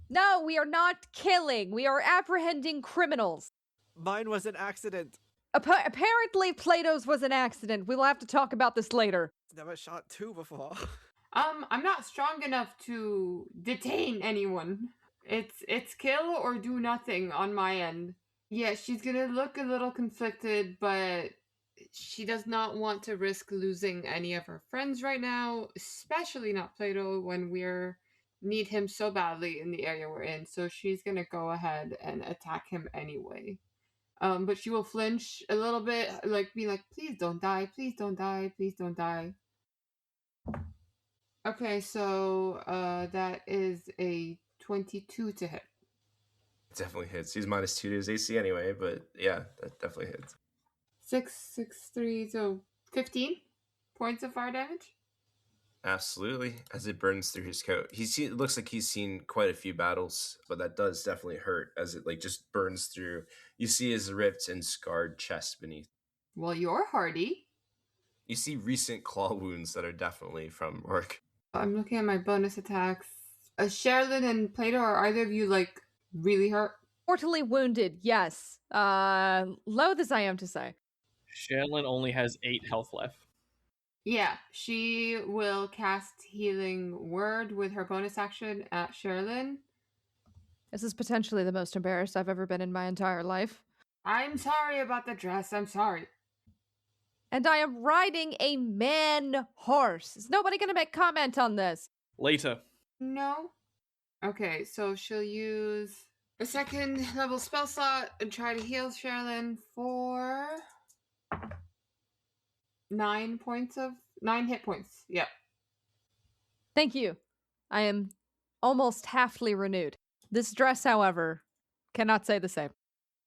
[SPEAKER 1] No, we are not killing. We are apprehending criminals.
[SPEAKER 3] Mine was an accident.
[SPEAKER 1] Apparently, Plato's was an accident. We'll have to talk about this later.
[SPEAKER 3] Never shot two before.
[SPEAKER 5] I'm not strong enough to detain anyone. It's kill or do nothing on my end. Yeah, she's gonna look a little conflicted, but she does not want to risk losing any of her friends right now, especially not Plato when we're need him so badly in the area we're in. So she's gonna go ahead and attack him anyway. But she will flinch a little bit, like be like, please don't die, please don't die, please don't die. Okay, so that is a 22 to hit.
[SPEAKER 2] Definitely hits. He's -2 to his AC anyway, but yeah, that definitely hits.
[SPEAKER 5] 6, 6, 3, so 15 points of fire damage.
[SPEAKER 2] Absolutely, as it burns through his coat. It looks like he's seen quite a few battles, but that does definitely hurt as it like just burns through. You see his ripped and scarred chest beneath.
[SPEAKER 5] Well, you're hardy.
[SPEAKER 2] You see recent claw wounds that are definitely from Rourke.
[SPEAKER 5] I'm looking at my bonus attacks. Sherrilyn and Plato, are either of you like really hurt?
[SPEAKER 1] Mortally wounded, yes. Loath as I am to say.
[SPEAKER 4] Sherrilyn only has 8 health left.
[SPEAKER 5] Yeah, she will cast Healing Word with her bonus action at Sherrilyn.
[SPEAKER 1] This is potentially the most embarrassed I've ever been in my entire life.
[SPEAKER 5] I'm sorry about the dress. I'm sorry.
[SPEAKER 1] And I am riding a man horse. Is nobody going to make comment on this?
[SPEAKER 4] Later.
[SPEAKER 5] No. Okay, so she'll use a second level spell slot and try to heal Sherrilyn for 9 hit points. Yep.
[SPEAKER 1] Thank you. I am almost halfly renewed. This dress, however, cannot say the same.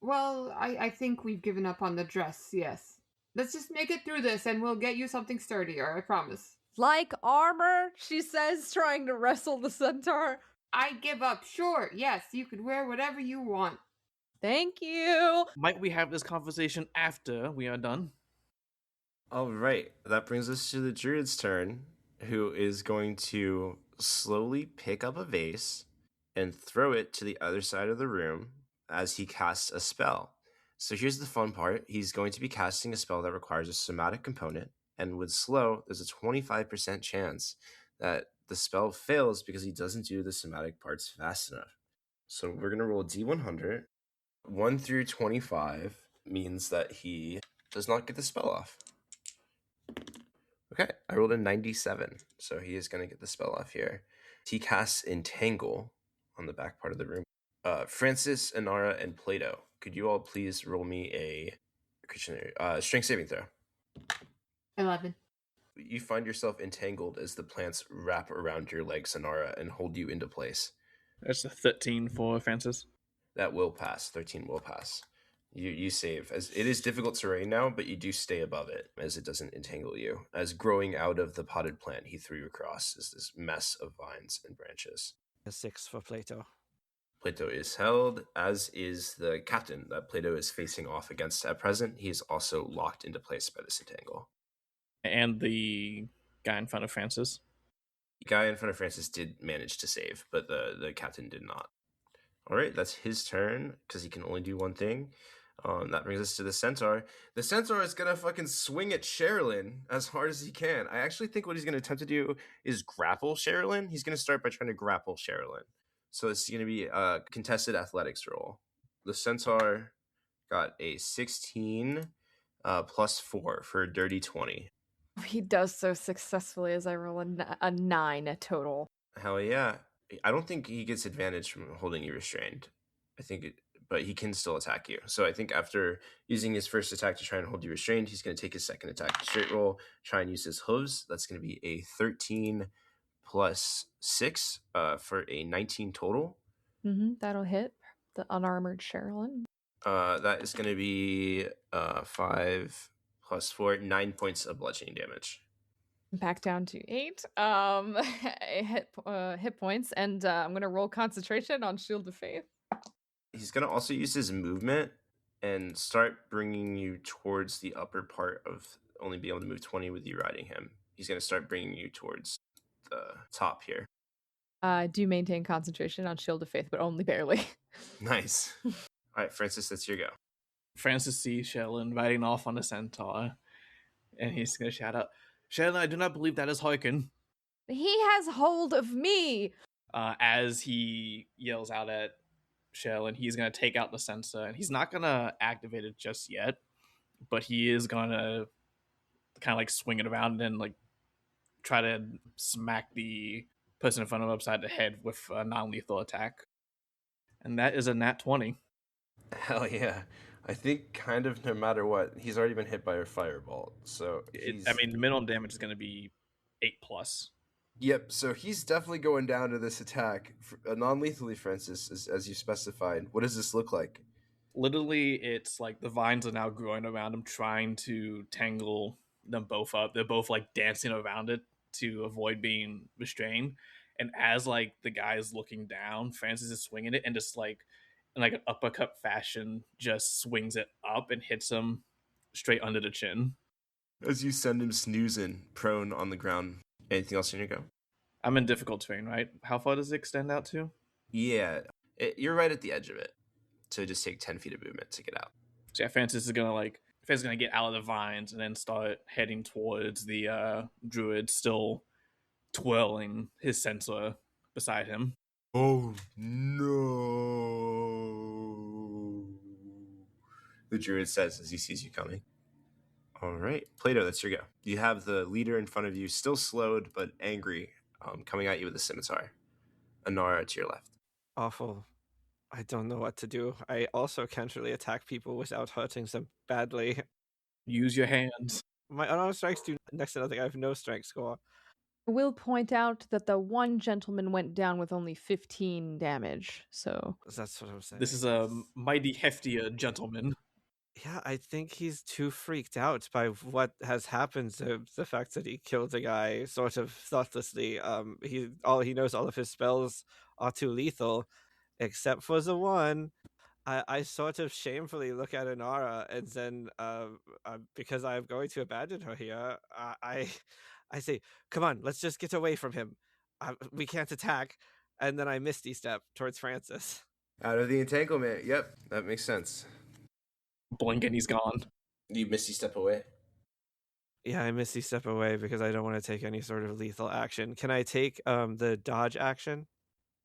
[SPEAKER 5] Well, I think we've given up on the dress, yes. Let's just make it through this and we'll get you something sturdier, I promise.
[SPEAKER 1] Like armor, she says, trying to wrestle the centaur.
[SPEAKER 5] I give up. Sure, yes, you could wear whatever you want.
[SPEAKER 1] Thank you.
[SPEAKER 4] Might we have this conversation after we are done?
[SPEAKER 2] All right, that brings us to the druid's turn, who is going to slowly pick up a vase and throw it to the other side of the room as he casts a spell. So here's the fun part. He's going to be casting a spell that requires a somatic component, and with slow, there's a 25% chance that the spell fails because he doesn't do the somatic parts fast enough. So we're going to roll D100. 1 through 25 means that he does not get the spell off. Okay, I rolled a 97, so he is going to get the spell off here. He casts Entangle on the back part of the room. Francis, Inara, and Plato, could you all please roll me a strength saving throw?
[SPEAKER 5] 11.
[SPEAKER 2] You find yourself entangled as the plants wrap around your legs, Inara, and hold you into place.
[SPEAKER 4] That's a 13 for Francis.
[SPEAKER 2] That will pass. 13 will pass. You save. As it is difficult terrain now, but you do stay above it as it doesn't entangle you. As growing out of the potted plant he threw across is this mess of vines and branches.
[SPEAKER 3] A 6 for Plato.
[SPEAKER 2] Plato is held, as is the captain that Plato is facing off against at present. He is also locked into place by this entangle.
[SPEAKER 4] And the guy in front of Francis.
[SPEAKER 2] The guy in front of Francis did manage to save, but the captain did not. All right, that's his turn, because he can only do one thing. That brings us to the centaur. The centaur is going to fucking swing at Sherrilyn as hard as he can. I actually think what he's going to attempt to do is grapple Sherrilyn. He's going to start by trying to grapple Sherrilyn. So this is going to be a contested athletics roll. The centaur got a 16 plus 4 for a dirty 20.
[SPEAKER 1] He does so successfully as I roll a 9 total.
[SPEAKER 2] Hell yeah. I don't think he gets advantage from holding you restrained. I think but he can still attack you. So I think after using his first attack to try and hold you restrained, he's going to take his second attack to straight roll, try and use his hooves. That's going to be a 13 plus 6 for a 19 total.
[SPEAKER 1] That'll hit the unarmored Sherrilyn.
[SPEAKER 2] That is going to be 5 plus 4, 9 points of bludgeoning damage.
[SPEAKER 1] Back down to 8 hit points, and I'm going to roll concentration on Shield of Faith.
[SPEAKER 2] He's going to also use his movement and start bringing you towards the upper part of only being able to move 20 with you riding him. He's going to start bringing you towards the top here.
[SPEAKER 1] Do maintain concentration on Shield of Faith, but only barely.
[SPEAKER 2] Nice. All right, Francis, that's your go.
[SPEAKER 4] Francis sees Sherrilyn riding off on a centaur, and he's going to shout out, Sherrilyn, I do not believe that is Harkin.
[SPEAKER 1] He has hold of me!
[SPEAKER 4] As he yells out at Sherrilyn, he's going to take out the sensor, and he's not going to activate it just yet, but he is going to kind of like swing it around and like try to smack the person in front of him upside the head with a non-lethal attack. And that is a nat 20.
[SPEAKER 2] Hell yeah. I think kind of no matter what, he's already been hit by a firebolt. So
[SPEAKER 4] I mean, the minimum damage is going to be 8+.
[SPEAKER 2] Yep, so he's definitely going down to this attack. Non-lethally, Francis, as you specified. What does this look like?
[SPEAKER 4] Literally, it's like the vines are now growing around him, trying to tangle them both up. They're both like dancing around it to avoid being restrained. And as like the guy is looking down, Francis is swinging it and just like in like an uppercut fashion, just swings it up and hits him straight under the chin.
[SPEAKER 2] As you send him snoozing, prone on the ground. Anything else in your go?
[SPEAKER 4] I'm in difficult terrain, right? How far does it extend out to?
[SPEAKER 2] Yeah, you're right at the edge of it. So just take 10 feet of movement to get out.
[SPEAKER 4] So yeah, Francis is gonna get out of the vines and then start heading towards the druid, still twirling his censer beside him.
[SPEAKER 2] Oh no! The druid says as he sees you coming. All right, Plato, that's your go. You have the leader in front of you, still slowed but angry, coming at you with a scimitar. Inara to your left.
[SPEAKER 3] Awful. I don't know what to do. I also can't really attack people without hurting them badly.
[SPEAKER 4] Use your hands.
[SPEAKER 3] My unarmed strikes do next to nothing. I have no strength score.
[SPEAKER 1] I will point out that the one gentleman went down with only 15 damage, so...
[SPEAKER 3] That's what I'm saying.
[SPEAKER 4] This is a mighty heftier gentleman.
[SPEAKER 3] Yeah, I think he's too freaked out by what has happened to the fact that he killed a guy sort of thoughtlessly. He knows all of his spells are too lethal, except for the one. I sort of shamefully look at Inara, and then because I'm going to abandon her here, I say, "Come on, let's just get away from him. We can't attack." And then I misty step towards Francis.
[SPEAKER 2] Out of the entanglement. Yep, that makes sense.
[SPEAKER 4] Blink and he's gone.
[SPEAKER 2] You misty step away.
[SPEAKER 3] Yeah, I misty step away because I don't want to take any sort of lethal action. Can I take the dodge action?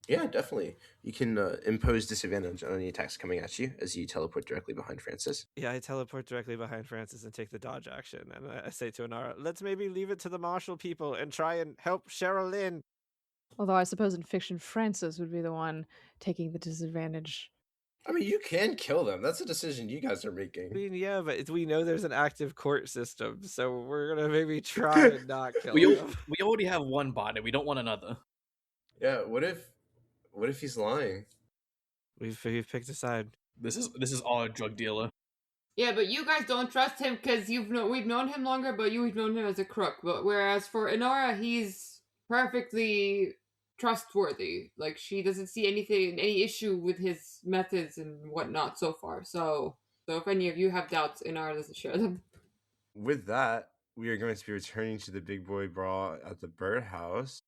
[SPEAKER 2] Yeah, definitely. You can impose disadvantage on any attacks coming at you as you teleport directly behind Francis.
[SPEAKER 3] Yeah, I teleport directly behind Francis and take the dodge action. And I say to Inara, let's maybe leave it to the marshal people and try and help Sherrilyn.
[SPEAKER 1] Although I suppose in fiction, Francis would be the one taking the disadvantage.
[SPEAKER 2] I mean, you can kill them. That's a decision you guys are making.
[SPEAKER 3] I mean, yeah, but we know there's an active court system, so we're going to maybe try and not kill them.
[SPEAKER 4] We already have one body. We don't want another.
[SPEAKER 2] Yeah, what if he's lying?
[SPEAKER 3] We've picked a side.
[SPEAKER 4] This is our drug dealer.
[SPEAKER 5] Yeah, but you guys don't trust him because we've known him longer, but you've known him as a crook. But whereas for Inara, he's perfectly trustworthy. Like, she doesn't see any issue with his methods and whatnot so far. So if any of you have doubts, Inara doesn't share them.
[SPEAKER 2] With that, we are going to be returning to the big boy brawl at the Birdhouse.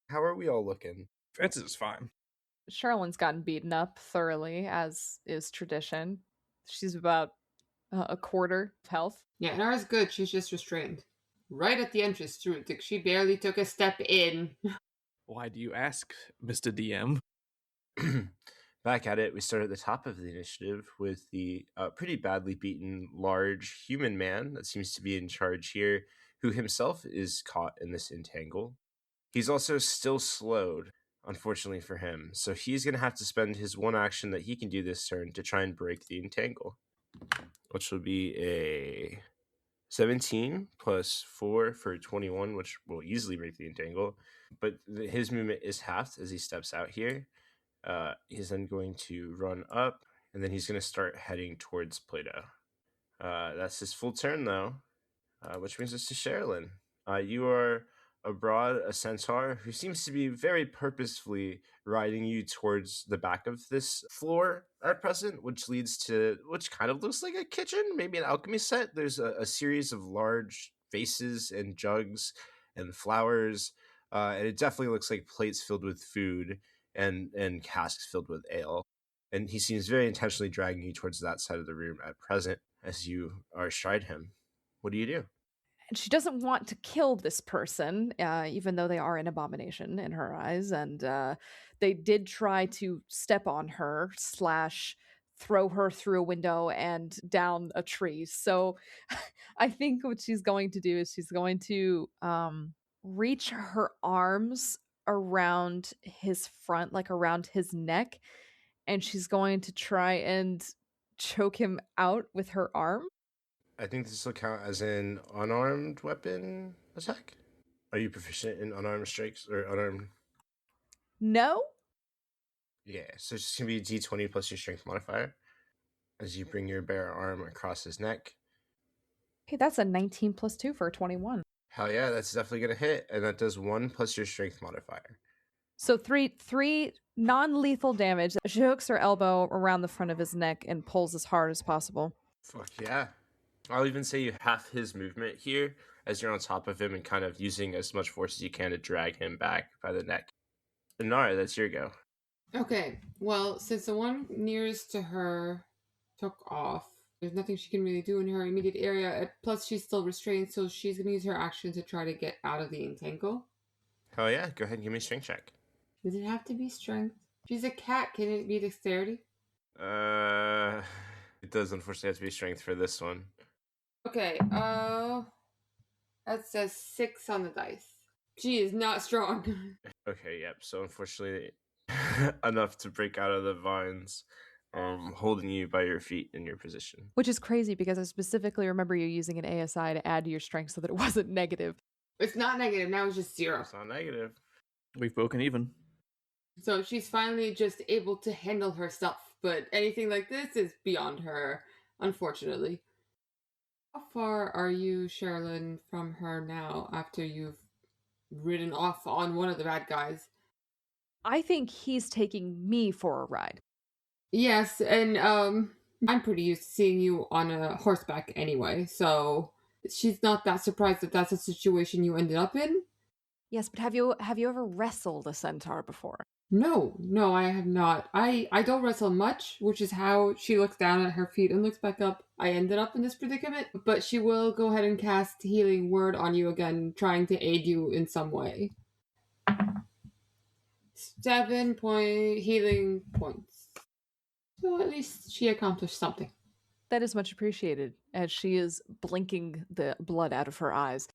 [SPEAKER 2] How are we all looking?
[SPEAKER 4] Francis is fine.
[SPEAKER 1] Sherrilyn's gotten beaten up thoroughly, as is tradition. She's about a quarter of health.
[SPEAKER 5] Yeah, Inara's good. She's just restrained. Right at the entrance, too. She barely took a step in.
[SPEAKER 4] Why do you ask, Mr. DM?
[SPEAKER 2] Back at it, we start at the top of the initiative with the pretty badly beaten large human man that seems to be in charge here, who himself is caught in this entangle. He's also still slowed, unfortunately for him. So he's going to have to spend his one action that he can do this turn to try and break the entangle, which will be a 17 plus 4 for 21, which will easily break the entangle. But his movement is halved as he steps out here. He's then going to run up, and then he's going to start heading towards Plato. That's his full turn, though, which brings us to Sherrilyn. You are abroad a centaur who seems to be very purposefully riding you towards the back of this floor at present, which kind of looks like a kitchen, maybe an alchemy set. There's a series of large vases and jugs and flowers, and it definitely looks like plates filled with food and casks filled with ale. And he seems very intentionally dragging you towards that side of the room at present as you are astride him. What do you do?
[SPEAKER 1] And she doesn't want to kill this person, even though they are an abomination in her eyes. And they did try to step on her / throw her through a window and down a tree. So I think what she's going to do is she's going to reach her arms around his front, like around his neck, and she's going to try and choke him out with her arm.
[SPEAKER 2] I think this will count as an unarmed weapon attack. Are you proficient in unarmed strikes or unarmed?
[SPEAKER 1] No?
[SPEAKER 2] Yeah, so it's just going to be a d20 plus your strength modifier as you bring your bare arm across his neck.
[SPEAKER 1] Okay, that's a 19 plus 2 for a 21.
[SPEAKER 2] Hell yeah, that's definitely going to hit, and that does 1 plus your strength modifier.
[SPEAKER 1] So three non-lethal damage. She hooks her elbow around the front of his neck and pulls as hard as possible.
[SPEAKER 2] Fuck yeah. I'll even say you half his movement here as you're on top of him and kind of using as much force as you can to drag him back by the neck. Inara, that's your go.
[SPEAKER 5] Okay, well, since the one nearest to her took off, there's nothing she can really do in her immediate area. Plus, she's still restrained, so she's going to use her action to try to get out of the entangle.
[SPEAKER 2] Hell yeah, go ahead and give me a strength check.
[SPEAKER 5] Does it have to be strength? She's a cat. Can it be dexterity?
[SPEAKER 2] It does unfortunately have to be strength for this one.
[SPEAKER 5] Okay, that says 6 on the dice. She is not strong.
[SPEAKER 2] Okay, yep. So unfortunately, enough to break out of the vines, holding you by your feet in your position.
[SPEAKER 1] Which is crazy because I specifically remember you using an ASI to add to your strength so that it wasn't negative.
[SPEAKER 5] It's not negative, now it's just 0.
[SPEAKER 2] It's not negative.
[SPEAKER 4] We've broken even.
[SPEAKER 5] So she's finally just able to handle herself, but anything like this is beyond her, unfortunately. How far are you, Sherrilyn, from her now after you've ridden off on one of the bad guys?
[SPEAKER 1] I think he's taking me for a ride.
[SPEAKER 5] Yes, and I'm pretty used to seeing you on a horseback anyway, so she's not that surprised that that's a situation you ended up in.
[SPEAKER 1] Yes, but have you ever wrestled a centaur before?
[SPEAKER 5] No, I have not. I don't wrestle much, which is how she looks down at her feet and looks back up. I ended up in this predicament, but she will go ahead and cast Healing Word on you again, trying to aid you in some way. 7 healing points. So at least she accomplished something.
[SPEAKER 1] That is much appreciated, as she is blinking the blood out of her eyes.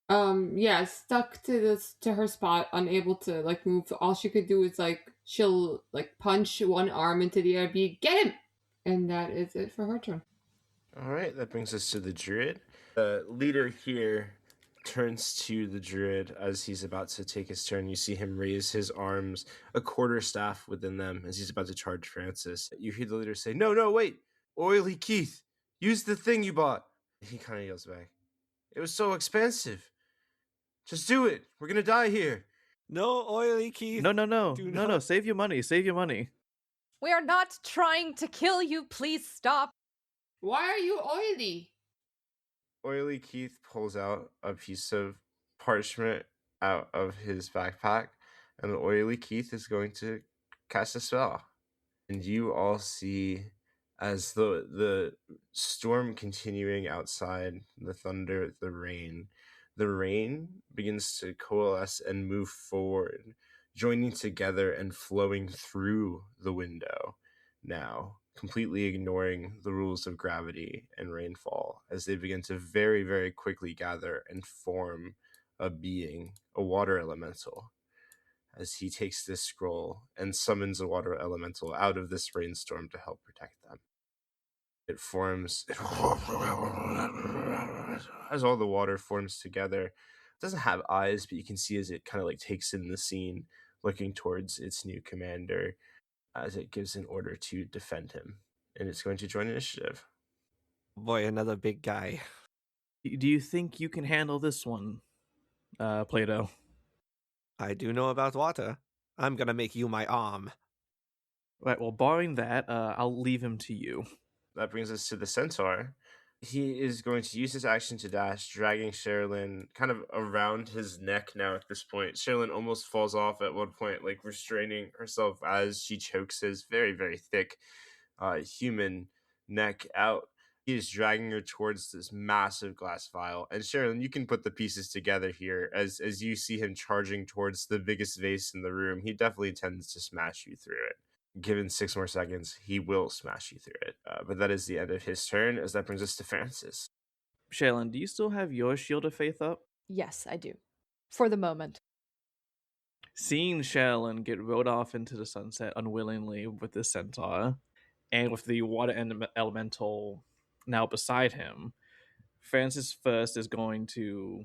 [SPEAKER 5] Yeah, stuck to her spot, unable to like move. All she could do is she'll punch one arm into the air, get him, and that is it for her turn.
[SPEAKER 2] All right, that brings us to the druid. The leader here turns to the druid as he's about to take his turn. You see him raise his arms, a quarterstaff within them, as he's about to charge Francis. You hear the leader say, "No, wait, Oily Keith, use the thing you bought." He kind of yells back, "It was so expensive. Just do it. We're gonna die here."
[SPEAKER 3] No, Oily Keith.
[SPEAKER 4] No. Save your money.
[SPEAKER 1] We are not trying to kill you. Please stop.
[SPEAKER 5] Why are you oily?
[SPEAKER 2] Oily Keith pulls out a piece of parchment out of his backpack, and Oily Keith is going to cast a spell. And you all see, as the storm continuing outside, the thunder, the rain begins to coalesce and move forward, joining together and flowing through the window now, completely ignoring the rules of gravity and rainfall as they begin to very, very quickly gather and form a being, a water elemental. as he takes this scroll and summons a water elemental out of this rainstorm to help protect them. It forms as all the water forms together. It doesn't have eyes, but you can see as it kind of like takes in the scene, looking towards its new commander as it gives an order to defend him. And it's going to join initiative.
[SPEAKER 3] Boy, another big guy.
[SPEAKER 4] Do you think you can handle this one, Plato?
[SPEAKER 3] I do know about water. I'm gonna make you my arm.
[SPEAKER 4] Right, well, barring that, I'll leave him to you.
[SPEAKER 2] That brings us to the centaur. He is going to use his action to dash, dragging Sherrilyn kind of around his neck now at this point. Sherrilyn almost falls off at one point, like restraining herself as she chokes his very, very thick human neck out. He is dragging her towards this massive glass vial. And Sherrilyn, you can put the pieces together here as you see him charging towards the biggest vase in the room. He definitely tends to smash you through it. Given 6 more seconds, he will smash you through it. But that is the end of his turn, as that brings us to Francis.
[SPEAKER 4] Sherrilyn, do you still have your Shield of Faith up?
[SPEAKER 1] Yes, I do. For the moment.
[SPEAKER 4] Seeing Sherrilyn get rode off into the sunset unwillingly with the centaur, and with the water elemental now beside him, Francis first is going to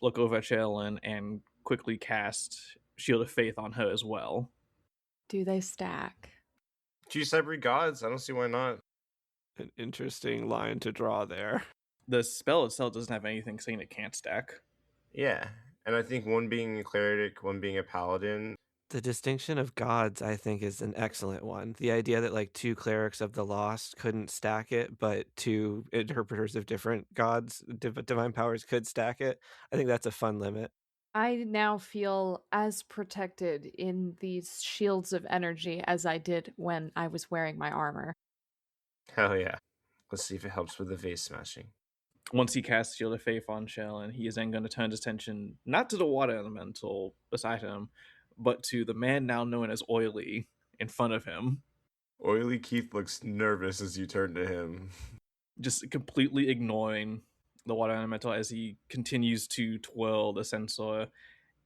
[SPEAKER 4] look over at Sherrilyn and quickly cast Shield of Faith on her as well.
[SPEAKER 1] Do they stack?
[SPEAKER 2] 2 separate gods? I don't see why not.
[SPEAKER 3] An interesting line to draw there.
[SPEAKER 4] The spell itself doesn't have anything saying it can't stack.
[SPEAKER 2] Yeah, and I think one being a cleric, one being a paladin.
[SPEAKER 3] The distinction of gods, I think, is an excellent one. The idea that like 2 clerics of the lost couldn't stack it, but 2 interpreters of different gods, divine powers could stack it. I think that's a fun limit.
[SPEAKER 1] I now feel as protected in these shields of energy as I did when I was wearing my armor.
[SPEAKER 2] Hell yeah. Let's see if it helps with the vase smashing.
[SPEAKER 4] Once he casts Shield of Faith on Sherrilyn, he is then going to turn his attention not to the water elemental beside him, but to the man now known as Oily in front of him.
[SPEAKER 2] Oily Keith looks nervous as you turn to him.
[SPEAKER 4] Just completely ignoring the water elemental as he continues to twirl the sensor,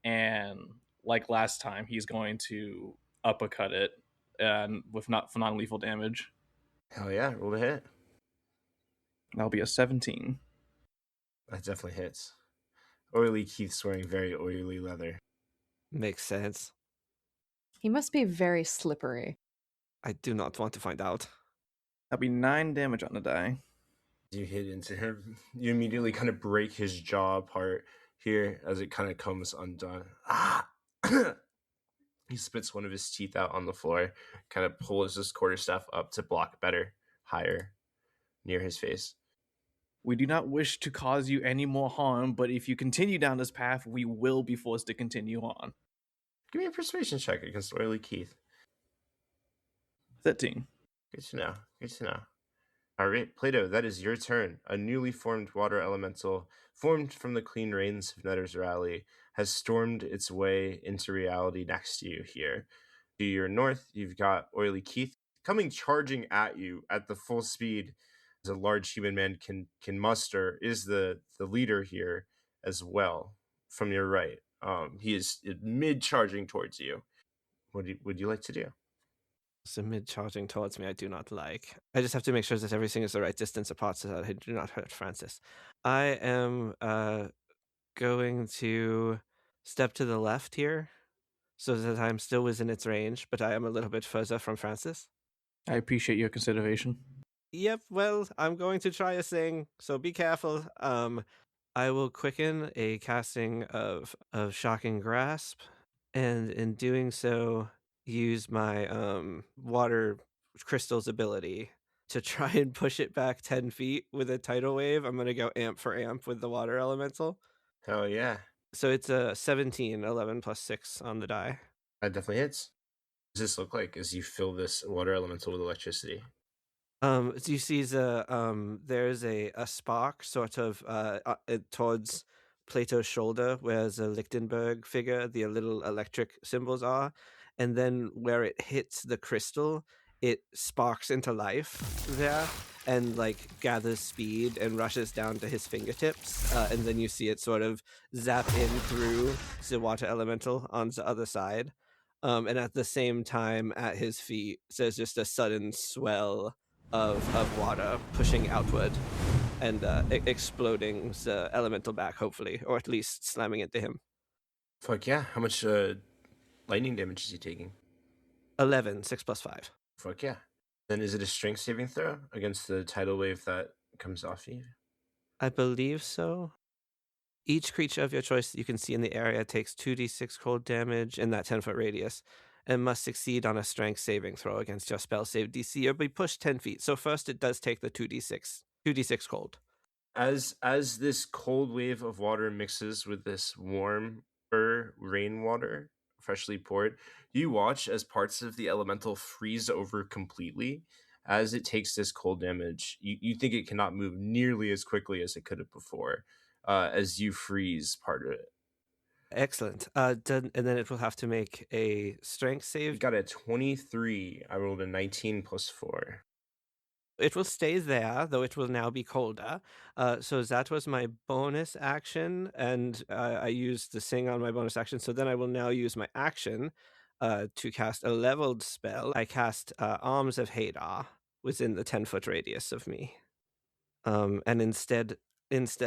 [SPEAKER 4] and like last time, he's going to uppercut it for non-lethal damage.
[SPEAKER 2] Hell yeah, roll to hit.
[SPEAKER 4] That'll be a 17.
[SPEAKER 2] That definitely hits. Oily Keith's wearing very oily leather.
[SPEAKER 3] Makes sense.
[SPEAKER 1] He must be very slippery.
[SPEAKER 3] I do not want to find out.
[SPEAKER 4] That'll be 9 damage on the die.
[SPEAKER 2] You hit into him. You immediately kind of break his jaw apart here as it kind of comes undone. Ah! He spits one of his teeth out on the floor, kind of pulls his quarterstaff up to block better, higher, near his face.
[SPEAKER 4] We do not wish to cause you any more harm, but if you continue down this path, we will be forced to continue on.
[SPEAKER 2] Give me a persuasion check against Oily Keith.
[SPEAKER 4] 13.
[SPEAKER 2] Good to know. Good to know. All right, Plato, that is your turn. A newly formed water elemental, formed from the clean rains of Netter's Rally, has stormed its way into reality next to you here. To your north, you've got Oily Keith coming charging at you at the full speed as a large human man can muster, is the leader here as well. From your right, he is mid-charging towards you. What would you like to do?
[SPEAKER 3] So mid-charging towards me, I do not like. I just have to make sure that everything is the right distance apart so that I do not hurt Francis. I am going to step to the left here so that I'm still within its range, but I am a little bit further from Francis.
[SPEAKER 4] I appreciate your consideration.
[SPEAKER 3] Yep, well, I'm going to try a thing, so be careful. I will quicken a casting of Shocking Grasp, and in doing so, use my water crystal's ability to try and push it back 10 feet with a tidal wave. I'm going to go amp for amp with the water elemental.
[SPEAKER 2] Hell yeah.
[SPEAKER 3] So it's a 17, 11 plus 6 on the die.
[SPEAKER 2] That definitely hits. What does this look like as you fill this water elemental with electricity?
[SPEAKER 3] So you see there's a spark sort of towards Plato's shoulder, where the Lichtenberg figure, the little electric symbols are, and then where it hits the crystal, it sparks into life there and like gathers speed and rushes down to his fingertips. And then you see it sort of zap in through the water elemental on the other side. And at the same time, at his feet, there's just a sudden swell of water pushing outward and exploding the elemental back, hopefully, or at least slamming into him.
[SPEAKER 2] Fuck yeah. How much lightning damage is he taking?
[SPEAKER 3] 11, 6 plus 5.
[SPEAKER 2] Fuck yeah. Then is it a strength saving throw against the tidal wave that comes off you?
[SPEAKER 3] I believe so. Each creature of your choice that you can see in the area takes 2d6 cold damage in that 10-foot radius and must succeed on a strength saving throw against your spell save DC or be pushed 10 feet. So first it does take the 2d6 cold.
[SPEAKER 2] As this cold wave of water mixes with this warmer rainwater, freshly poured, you watch as parts of the elemental freeze over completely. As it takes this cold damage, you think it cannot move nearly as quickly as it could have before, as you freeze part of it.
[SPEAKER 3] Excellent. And then it will have to make a strength
[SPEAKER 2] You
[SPEAKER 3] save.
[SPEAKER 2] got a 23. I rolled a 19 plus 4.
[SPEAKER 3] It will stay there, though it will now be colder. So that was my bonus action, and I used the sing on my bonus action. So then I will now use my action to cast a leveled spell. I cast Arms of Hadar within the 10-foot radius of me. And instead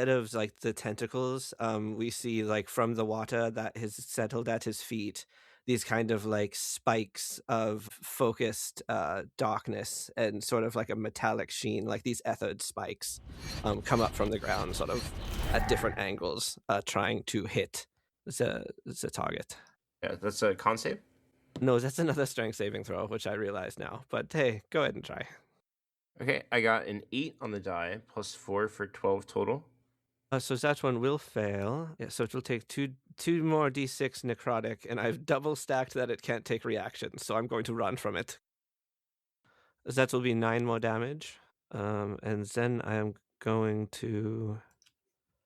[SPEAKER 3] of like the tentacles, we see like from the water that has settled at his feet, these kind of like spikes of focused darkness and sort of like a metallic sheen, like these etheric spikes come up from the ground sort of at different angles, trying to hit the target.
[SPEAKER 2] Yeah, that's a con save?
[SPEAKER 3] No, that's another strength saving throw, which I realize now. But hey, go ahead and try.
[SPEAKER 2] Okay, I got an 8 on the die, plus 4 for 12 total.
[SPEAKER 3] So that one will fail. Yeah, so it will take two more d6 necrotic, and I've double stacked that it can't take reactions, so I'm going to run from it. That will be 9 more damage. And then I am going to...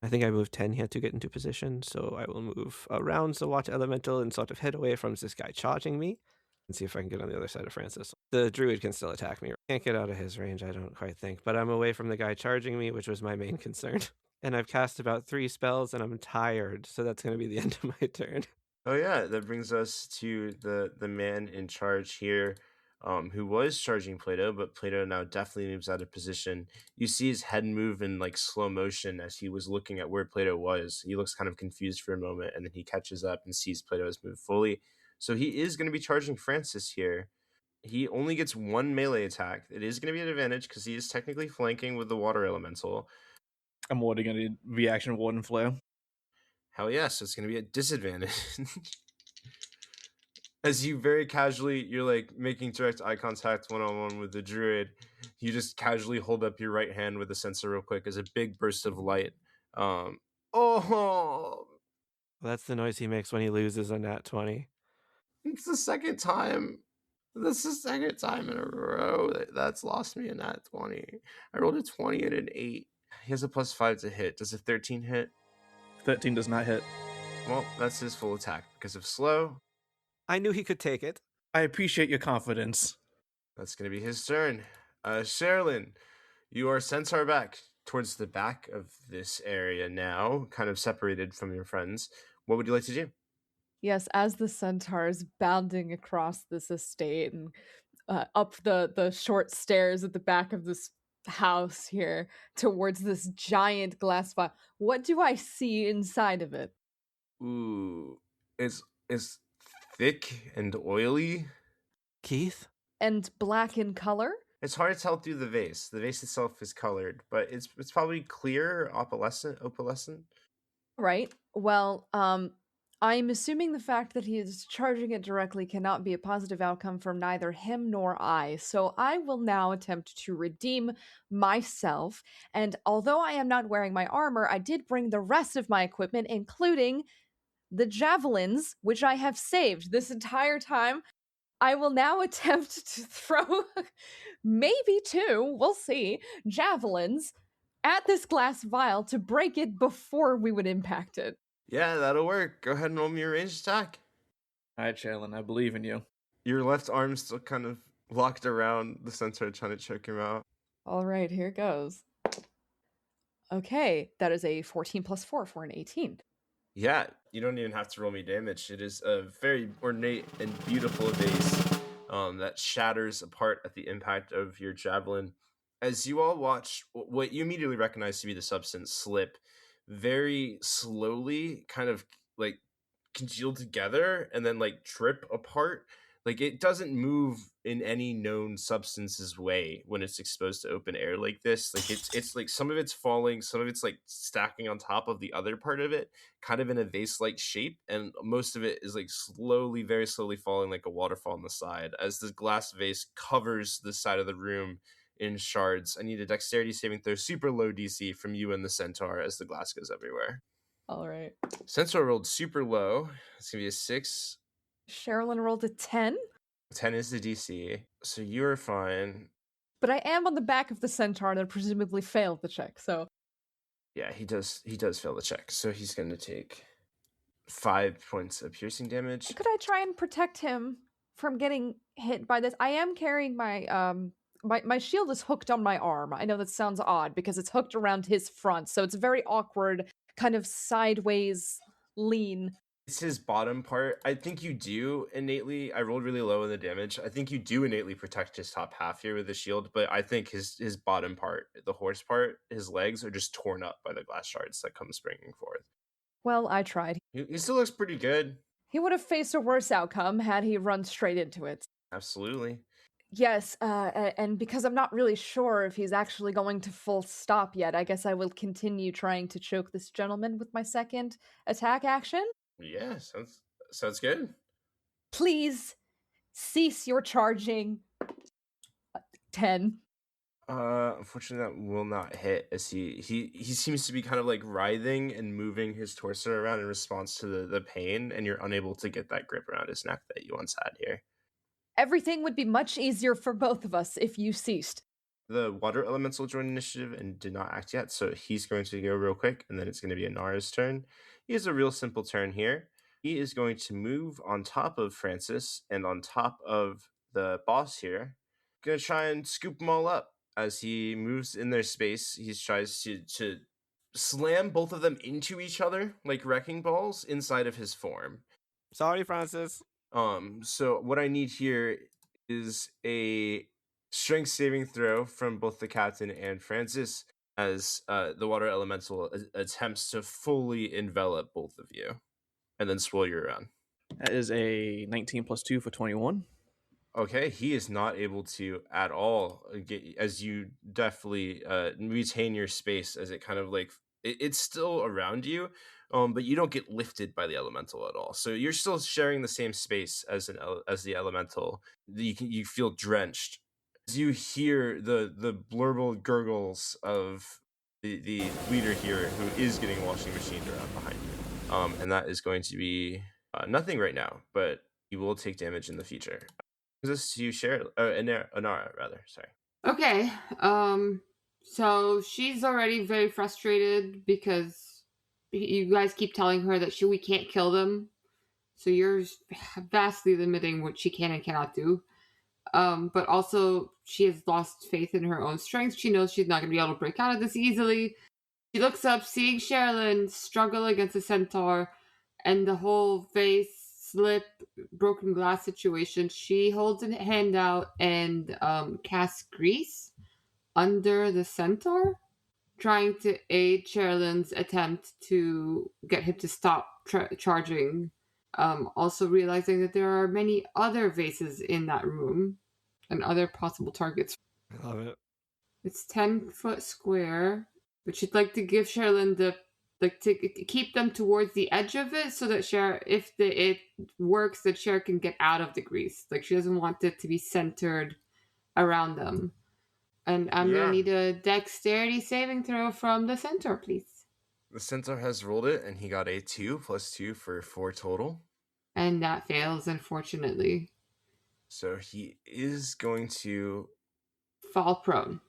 [SPEAKER 3] I think I moved 10 here to get into position, so I will move around the water elemental and sort of head away from this guy charging me. And see if I can get on the other side of Francis. The druid can still attack me. Can't get out of his range, I don't quite think. But I'm away from the guy charging me, which was my main concern. And I've cast about 3 spells, and I'm tired, so that's going to be the end of my turn.
[SPEAKER 2] Oh yeah, that brings us to the man in charge here, who was charging Plato, but Plato now definitely moves out of position. You see his head move in like slow motion as he was looking at where Plato was. He looks kind of confused for a moment, and then he catches up and sees Plato has moved fully. So he is going to be charging Francis here. He only gets 1 melee attack. It is going to be an advantage because he is technically flanking with the water elemental.
[SPEAKER 4] I'm warding a reaction warden flare.
[SPEAKER 2] Hell yes, it's going to be a disadvantage. As you very casually, you're like making direct eye contact one-on-one with the druid. You just casually hold up your right hand with the sensor real quick as a big burst of light. Oh!
[SPEAKER 3] Well, that's the noise he makes when he loses a nat 20.
[SPEAKER 2] It's the second time. This is the second time in a row that's lost me a nat 20. I rolled a 20 and an 8. He has a plus 5 to hit. Does a 13 hit?
[SPEAKER 4] 13 does not hit.
[SPEAKER 2] Well, that's his full attack because of slow.
[SPEAKER 3] I knew he could take it.
[SPEAKER 4] I appreciate your confidence.
[SPEAKER 2] That's going to be his turn. Sherrilyn, you are centaur back towards the back of this area now, kind of separated from your friends. What would you like to do?
[SPEAKER 1] Yes, as the centaur is bounding across this estate and up the short stairs at the back of this house here towards this giant glass vial, what do I see inside of it?
[SPEAKER 2] Ooh, it's thick and oily.
[SPEAKER 3] Keith?
[SPEAKER 1] And black in color?
[SPEAKER 2] It's hard to tell through the vase. The vase itself is colored, but it's probably clear, opalescent.
[SPEAKER 1] Right. Well, I'm assuming the fact that he is charging it directly cannot be a positive outcome for neither him nor I. So I will now attempt to redeem myself. And although I am not wearing my armor, I did bring the rest of my equipment, including the javelins, which I have saved this entire time. I will now attempt to throw maybe 2, we'll see, javelins at this glass vial to break it before we would impact it.
[SPEAKER 2] Yeah, that'll work. Go ahead and roll me your ranged attack.
[SPEAKER 4] All right, Sherrilyn, I believe in you.
[SPEAKER 2] Your left arm still kind of locked around the centaur trying to choke him out.
[SPEAKER 1] All right, here goes. Okay, that is a 14 plus 4 for an 18.
[SPEAKER 2] Yeah, you don't even have to roll me damage. It is a very ornate and beautiful vase that shatters apart at the impact of your javelin. As you all watch what you immediately recognize to be the substance slip very slowly, kind of like congeal together and then like drip apart. Like it doesn't move in any known substance's way when it's exposed to open air like this. Like it's like some of it's falling, some of it's like stacking on top of the other part of it, kind of in a vase-like shape, and most of it is like slowly, very slowly falling like a waterfall on the side as this glass vase covers the side of the room in shards. I need a dexterity saving throw, super low DC from you and the centaur as the glass goes everywhere.
[SPEAKER 1] All right.
[SPEAKER 2] Centaur rolled super low. It's gonna be a 6.
[SPEAKER 1] Sherrilyn rolled a 10,
[SPEAKER 2] 10 is the DC, so you're fine.
[SPEAKER 1] but I am on the back of the centaur that presumably failed the check, so.
[SPEAKER 2] Yeah, he does fail the check, so he's gonna take 5 points of piercing damage.
[SPEAKER 1] Could I try and protect him from getting hit by this? I am carrying my shield is hooked on my arm. I know that sounds odd because it's hooked around his front, so it's a very awkward kind of sideways lean.
[SPEAKER 2] It's his bottom part. I think you do innately. I rolled really low in the damage. I think you do innately protect his top half here with the shield, but I think his bottom part, the horse part, his legs are just torn up by the glass shards that come springing forth.
[SPEAKER 1] Well, I tried.
[SPEAKER 2] He still looks pretty good.
[SPEAKER 1] He would have faced a worse outcome had he run straight into it.
[SPEAKER 2] Absolutely.
[SPEAKER 1] Yes, and because I'm not really sure if he's actually going to full stop yet, I guess I will continue trying to choke this gentleman with my second attack action.
[SPEAKER 2] Yeah, sounds good.
[SPEAKER 1] Please cease your charging. 10.
[SPEAKER 2] Unfortunately that will not hit, as he seems to be kind of like writhing and moving his torso around in response to the pain, and you're unable to get that grip around his neck that you once had here.
[SPEAKER 1] Everything would be much easier for both of us if you ceased.
[SPEAKER 2] The water elemental joined initiative and did not act yet, so he's going to go real quick, and then it's going to be Inara's turn. He has a real simple turn here. He is going to move on top of Francis and on top of the boss here. Going to try and scoop them all up. As he moves in their space, he tries to slam both of them into each other like wrecking balls inside of his form.
[SPEAKER 3] Sorry, Francis.
[SPEAKER 2] So what I need here is a strength saving throw from both the captain and Francis as the water elemental attempts to fully envelop both of you and then swirl you around.
[SPEAKER 4] That is a 19 plus 2 for 21.
[SPEAKER 2] Okay, he is not able to at all as you definitely retain your space as it kind of like it's still around you, but you don't get lifted by the elemental at all. So you're still sharing the same space as the elemental. You feel drenched as you hear the blurble gurgles of the leader here, who is getting washing machined around behind you, and that is going to be nothing right now, but you will take damage in the future. This to share Inara rather. Sorry.
[SPEAKER 5] Okay. So she's already very frustrated because you guys keep telling her that we can't kill them. So you're vastly limiting what she can and cannot do. But also she has lost faith in her own strength. She knows she's not going to be able to break out of this easily. She looks up, seeing Sherrilyn struggle against a centaur and the whole vase slip, broken glass situation. She holds a hand out and casts grease under the centaur, trying to aid Sherrilyn's attempt to get him to stop charging. Also realizing that there are many other vases in that room and other possible targets.
[SPEAKER 3] I love it.
[SPEAKER 5] It's 10 foot square, but she'd like to give Sherrilyn to keep them towards the edge of it so that if it works, that Cher can get out of the grease. Like, she doesn't want it to be centered around them. And I'm going to need a dexterity saving throw from the centaur, please.
[SPEAKER 2] The centaur has rolled it, and he got a 2 plus 2 for 4 total.
[SPEAKER 5] And that fails, unfortunately.
[SPEAKER 2] So he is going to
[SPEAKER 5] fall prone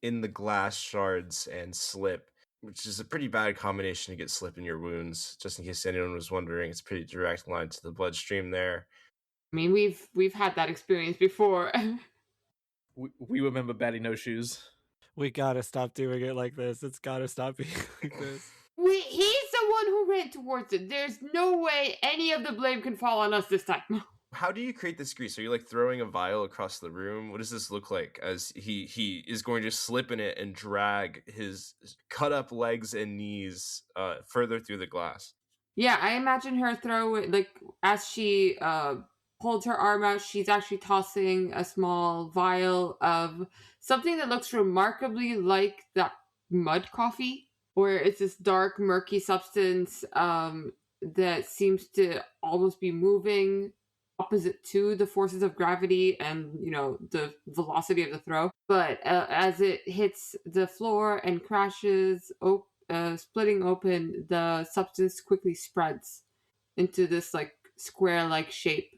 [SPEAKER 2] in the glass shards and slip, which is a pretty bad combination to get slip in your wounds. Just in case anyone was wondering, it's a pretty direct line to the bloodstream there.
[SPEAKER 5] I mean, we've had that experience before.
[SPEAKER 4] We remember Batty No Shoes.
[SPEAKER 3] We gotta stop doing it like this. It's gotta stop being like this.
[SPEAKER 5] He's the one who ran towards it. There's no way any of the blame can fall on us this time.
[SPEAKER 2] How do you create this grease? Are you like throwing a vial across the room? What does this look like as he is going to slip in it and drag his cut up legs and knees further through the glass?
[SPEAKER 5] Yeah, I imagine her throw it, like, as she holds her arm out, she's actually tossing a small vial of something that looks remarkably like that mud coffee, where it's this dark, murky substance that seems to almost be moving opposite to the forces of gravity and, the velocity of the throw. But as it hits the floor and crashes, splitting open, the substance quickly spreads into this like square-like shape.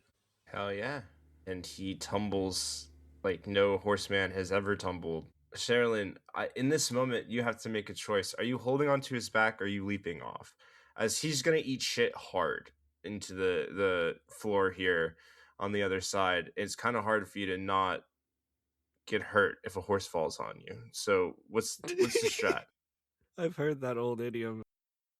[SPEAKER 2] Hell yeah. And he tumbles like no horseman has ever tumbled. Sherrilyn, in this moment, you have to make a choice. Are you holding onto his back or are you leaping off? As he's going to eat shit hard into the floor here on the other side. It's kind of hard for you to not get hurt if a horse falls on you. So what's the strat?
[SPEAKER 3] I've heard that old idiom.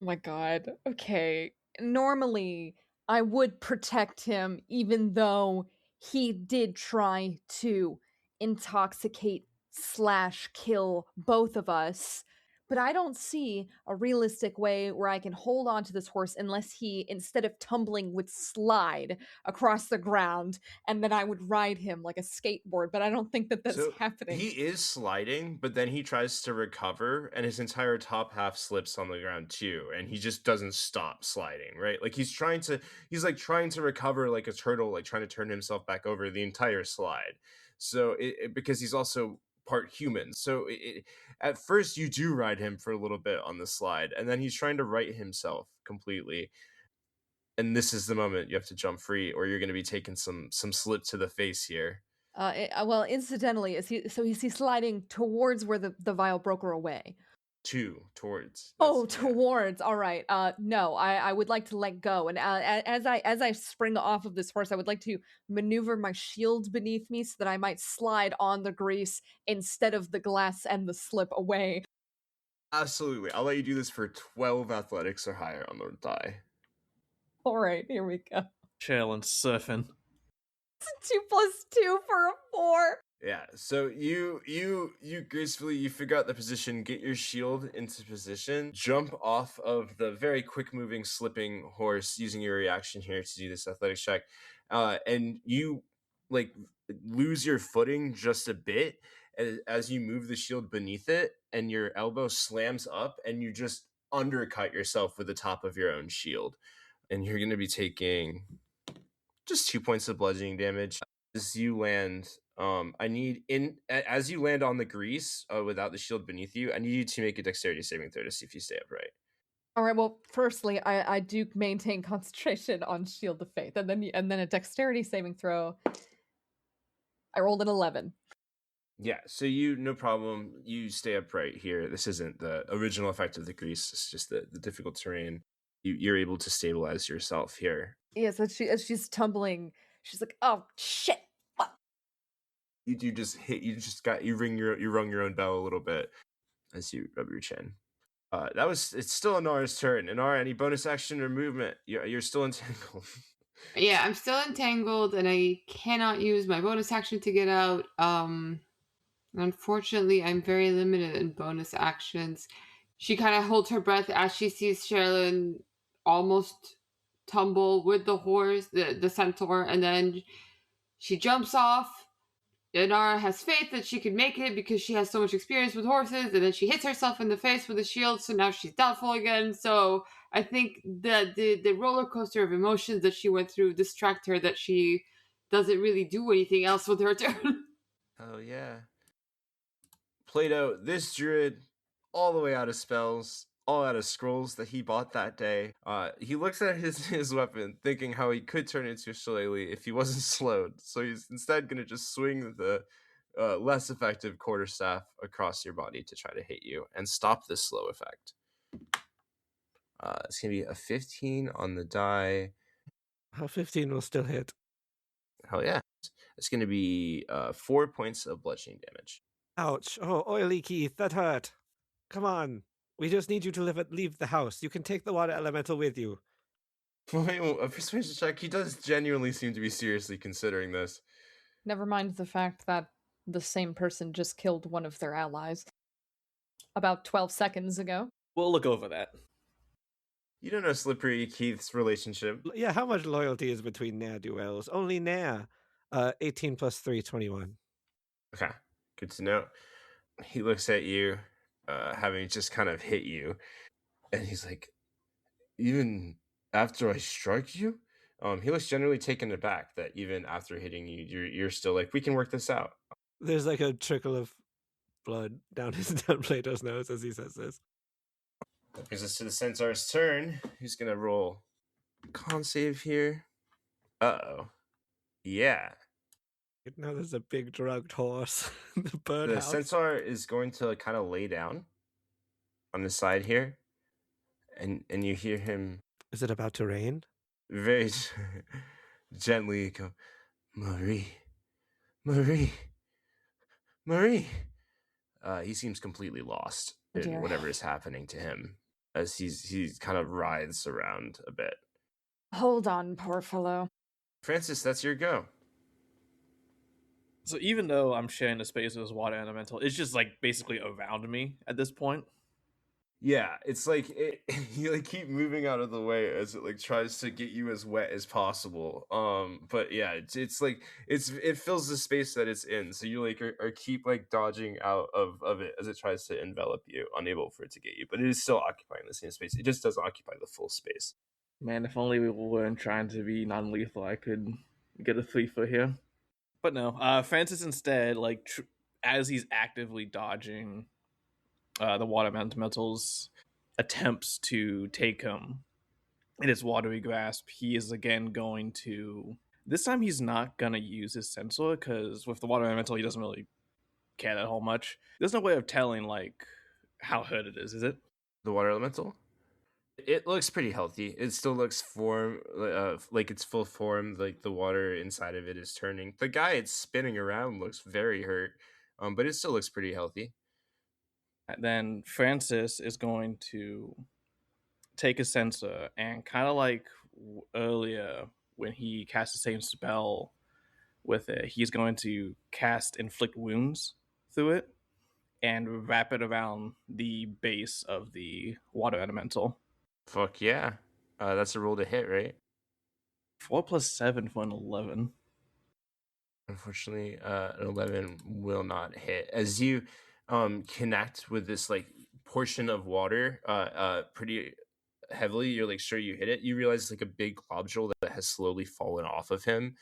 [SPEAKER 1] Oh my god. Okay. Normally, I would protect him even though he did try to intoxicate / kill both of us. But I don't see a realistic way where I can hold on to this horse unless he, instead of tumbling, would slide across the ground and then I would ride him like a skateboard. But I don't think that that's happening.
[SPEAKER 2] He is sliding, but then he tries to recover and his entire top half slips on the ground too. And he just doesn't stop sliding, right? Like he's trying to recover like a turtle, like trying to turn himself back over the entire slide. So because he's also part human. So at first you do ride him for a little bit on the slide and then he's trying to right himself completely. And this is the moment you have to jump free or you're going to be taking some slip to the face here.
[SPEAKER 1] Well, incidentally, is he sliding towards where the vial broke or away?
[SPEAKER 2] Towards.
[SPEAKER 1] Towards. All right. No, I would like to let go. And as I spring off of this horse, I would like to maneuver my shield beneath me so that I might slide on the grease instead of the glass and the slip away.
[SPEAKER 2] Absolutely. I'll let you do this for 12 athletics or higher on the die.
[SPEAKER 1] All right, here we go.
[SPEAKER 4] Sherrilyn surfing.
[SPEAKER 1] 2 + 2 for a 4.
[SPEAKER 2] Yeah, so you gracefully, you figure out the position, get your shield into position, jump off of the very quick moving slipping horse using your reaction here to do this athletics check, and you like lose your footing just a bit as you move the shield beneath it and your elbow slams up and you just undercut yourself with the top of your own shield. And you're going to be taking just 2 points of bludgeoning damage as you land. As you land on the grease without the shield beneath you, I need you to make a dexterity saving throw to see if you stay upright.
[SPEAKER 1] All right. Well, firstly, I do maintain concentration on Shield of Faith, and then a dexterity saving throw. I rolled an 11.
[SPEAKER 2] Yeah, so no problem. You stay upright here. This isn't the original effect of the grease. It's just the difficult terrain. You're able to stabilize yourself here.
[SPEAKER 1] Yes, as she's tumbling, she's like, "Oh shit!"
[SPEAKER 2] You rung your own bell a little bit as you rub your chin. It's still Inara's turn. Inara, any bonus action or movement? You're still entangled.
[SPEAKER 5] Yeah, I'm still entangled and I cannot use my bonus action to get out. Unfortunately, I'm very limited in bonus actions. She kind of holds her breath as she sees Sherrilyn almost tumble with the horse, the centaur, and then she jumps off. Inara has faith that she can make it because she has so much experience with horses, and then she hits herself in the face with a shield, so now she's doubtful again. So I think that the roller coaster of emotions that she went through distract her that she doesn't really do anything else with her turn.
[SPEAKER 2] Oh yeah. Plato, this druid, all the way out of spells, all out of scrolls that he bought that day. He looks at his weapon, thinking how he could turn into a shillelagh if he wasn't slowed. So he's instead going to just swing the less effective quarterstaff across your body to try to hit you and stop this slow effect. It's going to be a 15 on the die.
[SPEAKER 3] A 15 will still hit.
[SPEAKER 2] Hell yeah. It's going to be 4 points of bludgeoning damage.
[SPEAKER 3] Ouch. Oh, oily Keith, that hurt. Come on. We just need you to leave the house. You can take the water elemental with you.
[SPEAKER 2] Wait, a persuasion check. He does genuinely seem to be seriously considering this.
[SPEAKER 1] Never mind the fact that the same person just killed one of their allies about 12 seconds ago.
[SPEAKER 4] We'll look over that.
[SPEAKER 2] You don't know Slippery Keith's relationship.
[SPEAKER 3] Yeah, how much loyalty is between ne'er-do-wells? Only ne'er. 18 plus 3, 21.
[SPEAKER 2] Okay, good to know. He looks at you, having just kind of hit you, and he's like, even after I struck you? He looks generally taken aback that even after hitting you, you're still like, we can work this out.
[SPEAKER 3] There's like a trickle of blood down Plato's nose as he says this.
[SPEAKER 2] That brings us to the Centaur's turn. Who's gonna roll con save here? Uh-oh. Yeah.
[SPEAKER 3] Now there's a big drugged horse in the
[SPEAKER 2] The
[SPEAKER 3] birdhouse.
[SPEAKER 2] Centaur is going to kind of lay down on the side here. And you hear him
[SPEAKER 3] Is it about to rain?
[SPEAKER 2] very gently go, Marie, Marie, Marie. He seems completely lost in
[SPEAKER 1] Dear.
[SPEAKER 2] whatever is happening to him as he's kind of writhes around a bit.
[SPEAKER 1] Hold on, poor fellow.
[SPEAKER 2] Francis, that's your go.
[SPEAKER 4] So even though I'm sharing the space with this water elemental, it's just like basically around me at this point.
[SPEAKER 2] Yeah, it's like you like keep moving out of the way as it like tries to get you as wet as possible. But yeah, it's like it fills the space that it's in, so you like are keep like dodging out of it as it tries to envelop you, unable for it to get you. But it is still occupying the same space. It just doesn't occupy the full space.
[SPEAKER 4] Man, if only we weren't trying to be non-lethal, I could get a 3-foot here. But no, Francis instead, like as he's actively dodging the water elemental's attempts to take him in his watery grasp, he is again going to. This time, he's not gonna use his sensor because with the water elemental, he doesn't really care that whole much. There's no way of telling like how hurt it is it?
[SPEAKER 2] The water elemental. It looks pretty healthy. It still looks like it's full form. Like the water inside of it is turning. The guy it's spinning around looks very hurt, but it still looks pretty healthy.
[SPEAKER 4] And then Francis is going to take a sensor and kind of like earlier when he cast the same spell with it, he's going to cast inflict wounds through it and wrap it around the base of the water elemental.
[SPEAKER 2] Fuck yeah. That's a roll to hit, right?
[SPEAKER 4] 4 plus 7 for an 11.
[SPEAKER 2] Unfortunately, an 11 will not hit. As you connect with this like portion of water pretty heavily, you're like sure you hit it. You realize it's like a big globule that has slowly fallen off of him.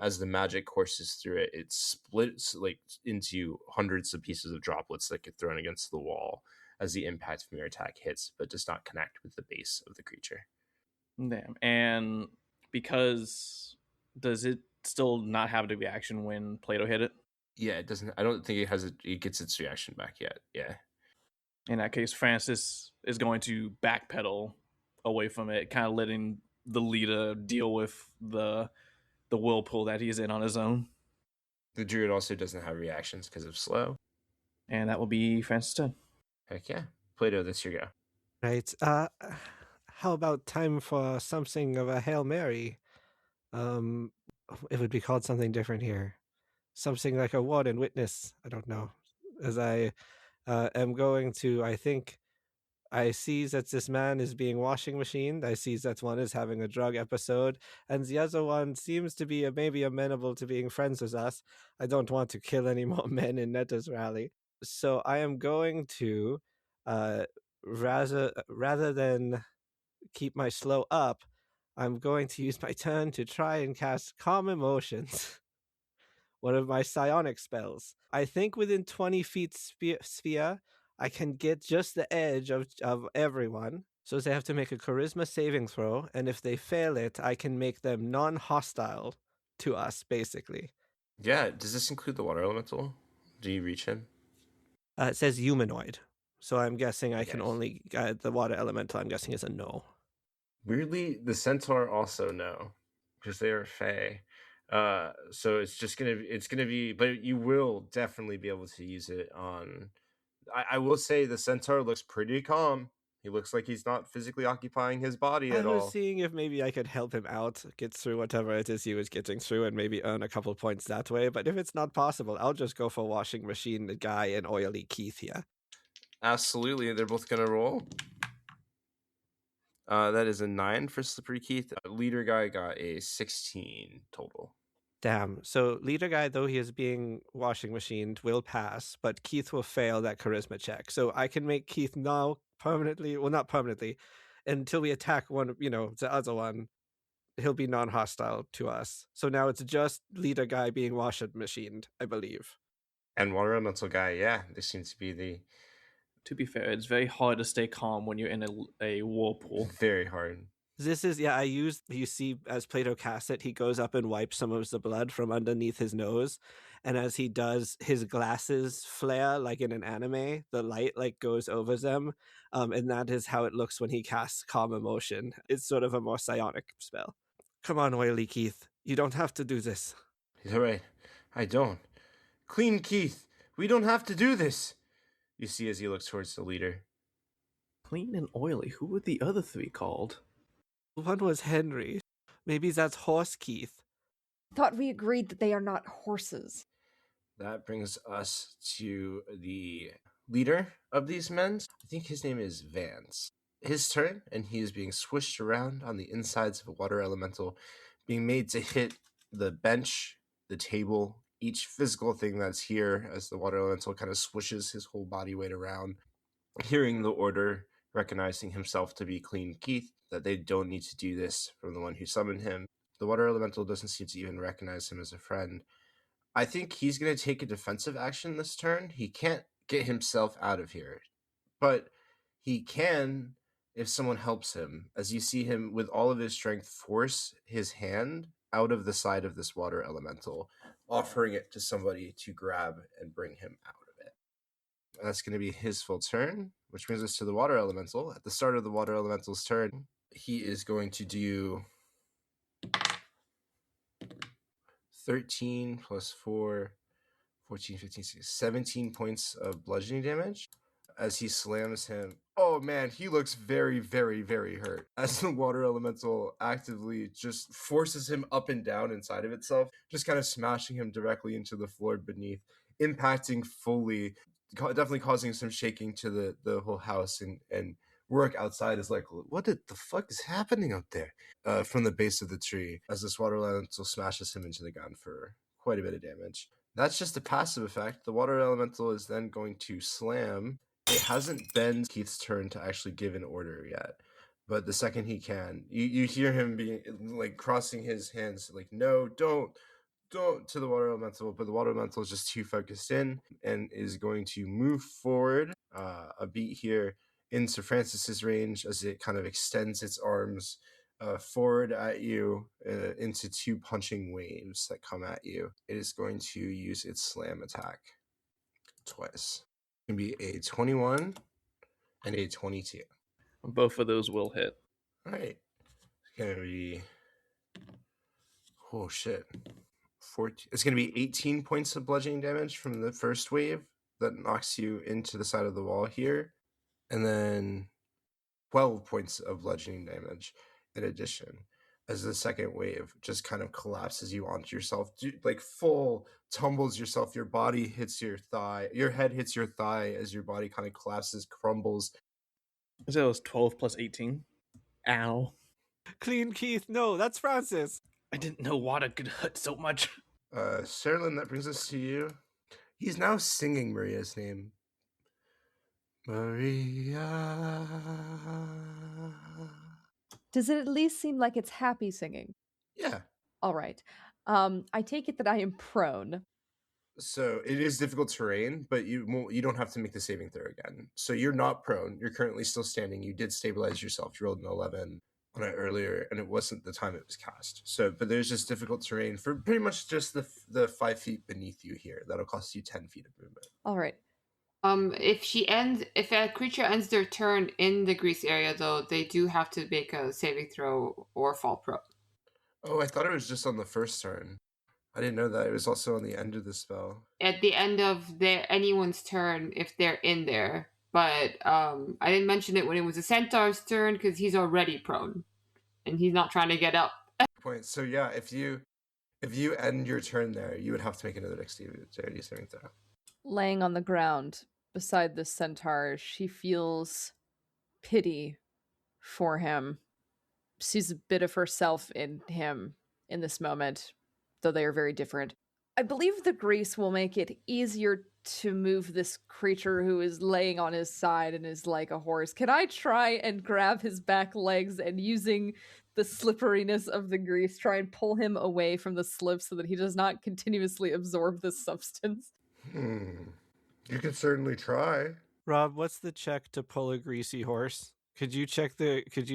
[SPEAKER 2] As the magic courses through it, it splits like into hundreds of pieces of droplets that get thrown against the wall as the impact from your attack hits, but does not connect with the base of the creature.
[SPEAKER 4] Damn. And because does it still not have the reaction when Plato hit it?
[SPEAKER 2] Yeah, it doesn't. I don't think it gets its reaction back yet. Yeah.
[SPEAKER 4] In that case, Francis is going to backpedal away from it, kind of letting the leader deal with the whirlpool that he's in on his own.
[SPEAKER 2] The druid also doesn't have reactions because of slow.
[SPEAKER 4] And that will be Francis' turn.
[SPEAKER 2] Heck yeah. Plato, that's your go.
[SPEAKER 3] Right. How about time for something of a Hail Mary? It would be called something different here. Something like a warden witness. I don't know. As I am going to, I think I see that this man is being washing machined. I see that one is having a drug episode, and the other one seems to be maybe amenable to being friends with us. I don't want to kill any more men in Netta's rally. So I am going to, rather than keep my slow up, I'm going to use my turn to try and cast Calm Emotions, one of my psionic spells. I think within 20 feet sphere, I can get just the edge of everyone. So they have to make a charisma saving throw, and if they fail it, I can make them non-hostile to us, basically.
[SPEAKER 2] Yeah, does this include the water elemental? Do you reach him?
[SPEAKER 3] It says humanoid, so I'm guessing I can
[SPEAKER 2] Yes.
[SPEAKER 3] only... the water elemental, I'm guessing, is a no.
[SPEAKER 2] Weirdly, the centaur also no, because they are fey. So it's gonna be, but you will definitely be able to use it on. I will say the centaur looks pretty calm. He looks like he's not physically occupying his body
[SPEAKER 3] I
[SPEAKER 2] at
[SPEAKER 3] was
[SPEAKER 2] all.
[SPEAKER 3] seeing if maybe I could help him out, get through whatever it is he was getting through, and maybe earn a couple points that way. But if it's not possible, I'll just go for washing machine the guy and oily Keith here.
[SPEAKER 2] Absolutely, they're both gonna roll. That is a 9 for Slippery Keith. Leader guy got a 16 total.
[SPEAKER 3] Damn. So leader guy, though he is being washing machined, will pass, but Keith will fail that charisma check. So I can make Keith now permanently, well, not permanently, until we attack one, the other one, he'll be non-hostile to us. So now it's just leader guy being washing machined, I believe.
[SPEAKER 2] And water elemental guy, yeah, this seems to be the
[SPEAKER 4] To be fair, it's very hard to stay calm when you're in a whirlpool.
[SPEAKER 2] very hard.
[SPEAKER 3] This is, I used, you see, as Plato casts it, he goes up and wipes some of the blood from underneath his nose. And as he does, his glasses flare like in an anime. The light goes over them. And that is how it looks when he casts Calm Emotion. It's sort of a more psionic spell. Come on, Oily Keith. You don't have to do this.
[SPEAKER 2] You're right. I don't. Clean Keith. We don't have to do this. You see as he looks towards the leader.
[SPEAKER 4] Clean and oily. Who were the other three called?
[SPEAKER 3] One was Henry. Maybe that's Horse Keith.
[SPEAKER 1] Thought we agreed that they are not horses.
[SPEAKER 2] That brings us to the leader of these men. I think his name is Vance. His turn, and he is being swished around on the insides of a water elemental, being made to hit the bench, the table, each physical thing that's here as the water elemental kind of swishes his whole body weight around. Hearing the order, recognizing himself to be Clean Keith, that they don't need to do this from the one who summoned him. The water elemental doesn't seem to even recognize him as a friend. I think he's going to take a defensive action this turn. He can't get himself out of here, but he can if someone helps him, as you see him with all of his strength force his hand out of the side of this water elemental, offering it to somebody to grab and bring him out of it. That's going to be his full turn, which brings us to the water elemental. At the start of the water elemental's turn, he is going to do 13 plus 4, 14, 15, 16, 17 points of bludgeoning damage as he slams him. Oh man, he looks very, very, very hurt as the water elemental actively just forces him up and down inside of itself, just kind of smashing him directly into the floor beneath, impacting fully, definitely causing some shaking to the whole house. And Rourke outside is like, what the fuck is happening out there? From the base of the tree as this water elemental smashes him into the ground for quite a bit of damage. That's just a passive effect. The water elemental is then going to slam. It hasn't been Keith's turn to actually give an order yet, but the second he can, you hear him being like crossing his hands like, no, don't to the water elemental, but the water elemental is just too focused in and is going to move forward a beat here into Francis's range as it kind of extends its arms forward at you into two punching waves that come at you. It is going to use its slam attack twice. It's going to be a 21 and a 22.
[SPEAKER 4] Both of those will hit.
[SPEAKER 2] All right. It's going to be... Oh, shit. 14. It's going to be 18 points of bludgeoning damage from the first wave that knocks you into the side of the wall here. And then 12 points of bludgeoning damage in addition, as the second wave just kind of collapses you onto yourself, like full tumbles yourself. Your body hits your thigh, your head hits your thigh as your body kind of collapses, crumbles.
[SPEAKER 4] So it was 12 plus 18. Ow.
[SPEAKER 3] Clean Keith, no, that's Francis.
[SPEAKER 4] I didn't know water could hurt so much.
[SPEAKER 2] Sherrilyn, that brings us to you. He's now singing Maria's name. Maria.
[SPEAKER 1] Does it at least seem like it's happy singing?
[SPEAKER 2] Yeah.
[SPEAKER 1] All right. I take it that I am prone.
[SPEAKER 2] So it is difficult terrain, but you don't have to make the saving throw again. So you're not prone. You're currently still standing. You did stabilize yourself. You rolled an 11 on it earlier, and it wasn't the time it was cast. So, but there's just difficult terrain for pretty much just the 5 feet beneath you here. That'll cost you 10 feet of movement.
[SPEAKER 1] All right.
[SPEAKER 5] If a creature ends their turn in the grease area, though, they do have to make a saving throw or fall prone.
[SPEAKER 2] Oh, I thought it was just on the first turn. I didn't know that. It was also on the end of the spell.
[SPEAKER 5] At the end of anyone's turn if they're in there. But I didn't mention it when it was a centaur's turn because he's already prone and he's not trying to get up.
[SPEAKER 2] Point. So yeah, if you end your turn there, you would have to make another dexterity saving throw.
[SPEAKER 1] Laying on the ground beside the centaur, she feels pity for him. Sees a bit of herself in him in this moment, though they are very different. I believe the grease will make it easier to move this creature who is laying on his side and is like a horse. Can I try and grab his back legs and using the slipperiness of the grease try and pull him away from the slip so that he does not continuously absorb this substance?
[SPEAKER 2] You can certainly try.
[SPEAKER 3] Rob, what's the check to pull a greasy horse? Could you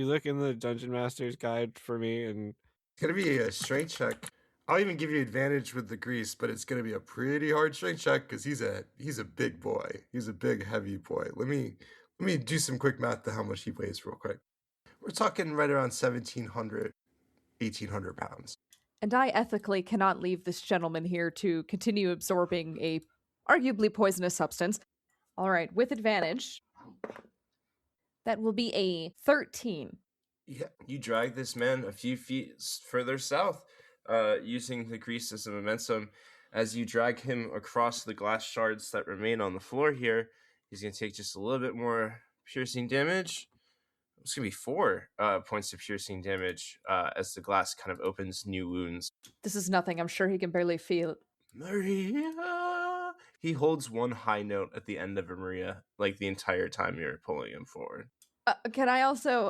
[SPEAKER 3] look in the Dungeon Master's guide for me? And
[SPEAKER 2] it's gonna be a strength check. I'll even give you advantage with the grease, but it's gonna be a pretty hard strength check because he's a big boy. He's a big, heavy boy. Let me do some quick math to how much he weighs real quick. We're talking right around 1,700, 1,800 pounds.
[SPEAKER 1] And I ethically cannot leave this gentleman here to continue absorbing a arguably poisonous substance. All right, with advantage, that will be a 13.
[SPEAKER 2] Yeah, you drag this man a few feet further south, using the grease as a momentum. As you drag him across the glass shards that remain on the floor here, he's going to take just a little bit more piercing damage. It's going to be 4 points of piercing damage as the glass kind of opens new wounds.
[SPEAKER 1] This is nothing. I'm sure he can barely feel it.
[SPEAKER 2] Maria! He holds one high note at the end of a Maria, like the entire time you're pulling him forward.
[SPEAKER 1] Can I also,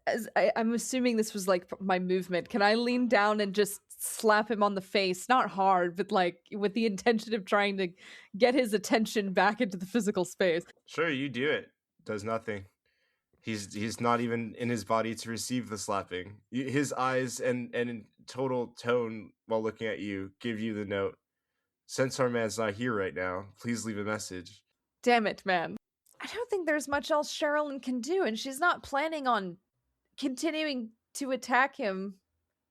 [SPEAKER 1] as I'm assuming this was like my movement, can I lean down and just slap him on the face? Not hard, but like with the intention of trying to get his attention back into the physical space.
[SPEAKER 2] Sure, you do it. Does nothing. He's not even in his body to receive the slapping. His eyes and in total tone while looking at you give you the note. Centaur Man's not here right now. Please leave a message.
[SPEAKER 1] Damn it, man. I don't think there's much else Sherrilyn can do, and she's not planning on continuing to attack him.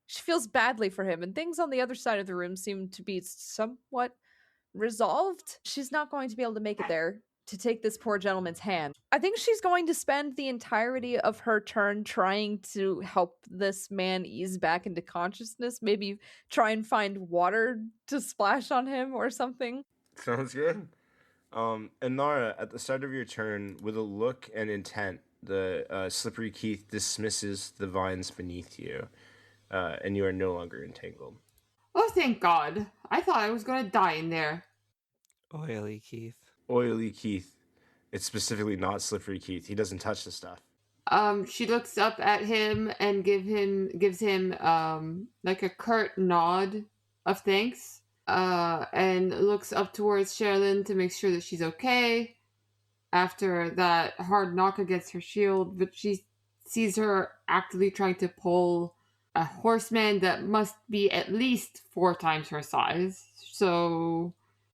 [SPEAKER 1] She feels badly for him, and things on the other side of the room seem to be somewhat resolved. She's not going to be able to make it there to take this poor gentleman's hand. I think she's going to spend the entirety of her turn trying to help this man ease back into consciousness. Maybe try and find water to splash on him or something.
[SPEAKER 2] Sounds good. Inara, at the start of your turn, with a look and intent, the slippery Keith dismisses the vines beneath you, and you are no longer entangled.
[SPEAKER 5] Oh, thank God. I thought I was going to die in there.
[SPEAKER 3] oily Keith.
[SPEAKER 2] Oily Keith. It's specifically not slippery Keith. He doesn't touch the stuff.
[SPEAKER 5] She looks up at him and gives him like a curt nod of thanks. And looks up towards Sherrilyn to make sure that she's okay after that hard knock against her shield, but she sees her actively trying to pull a horseman that must be at least 4 times her size. So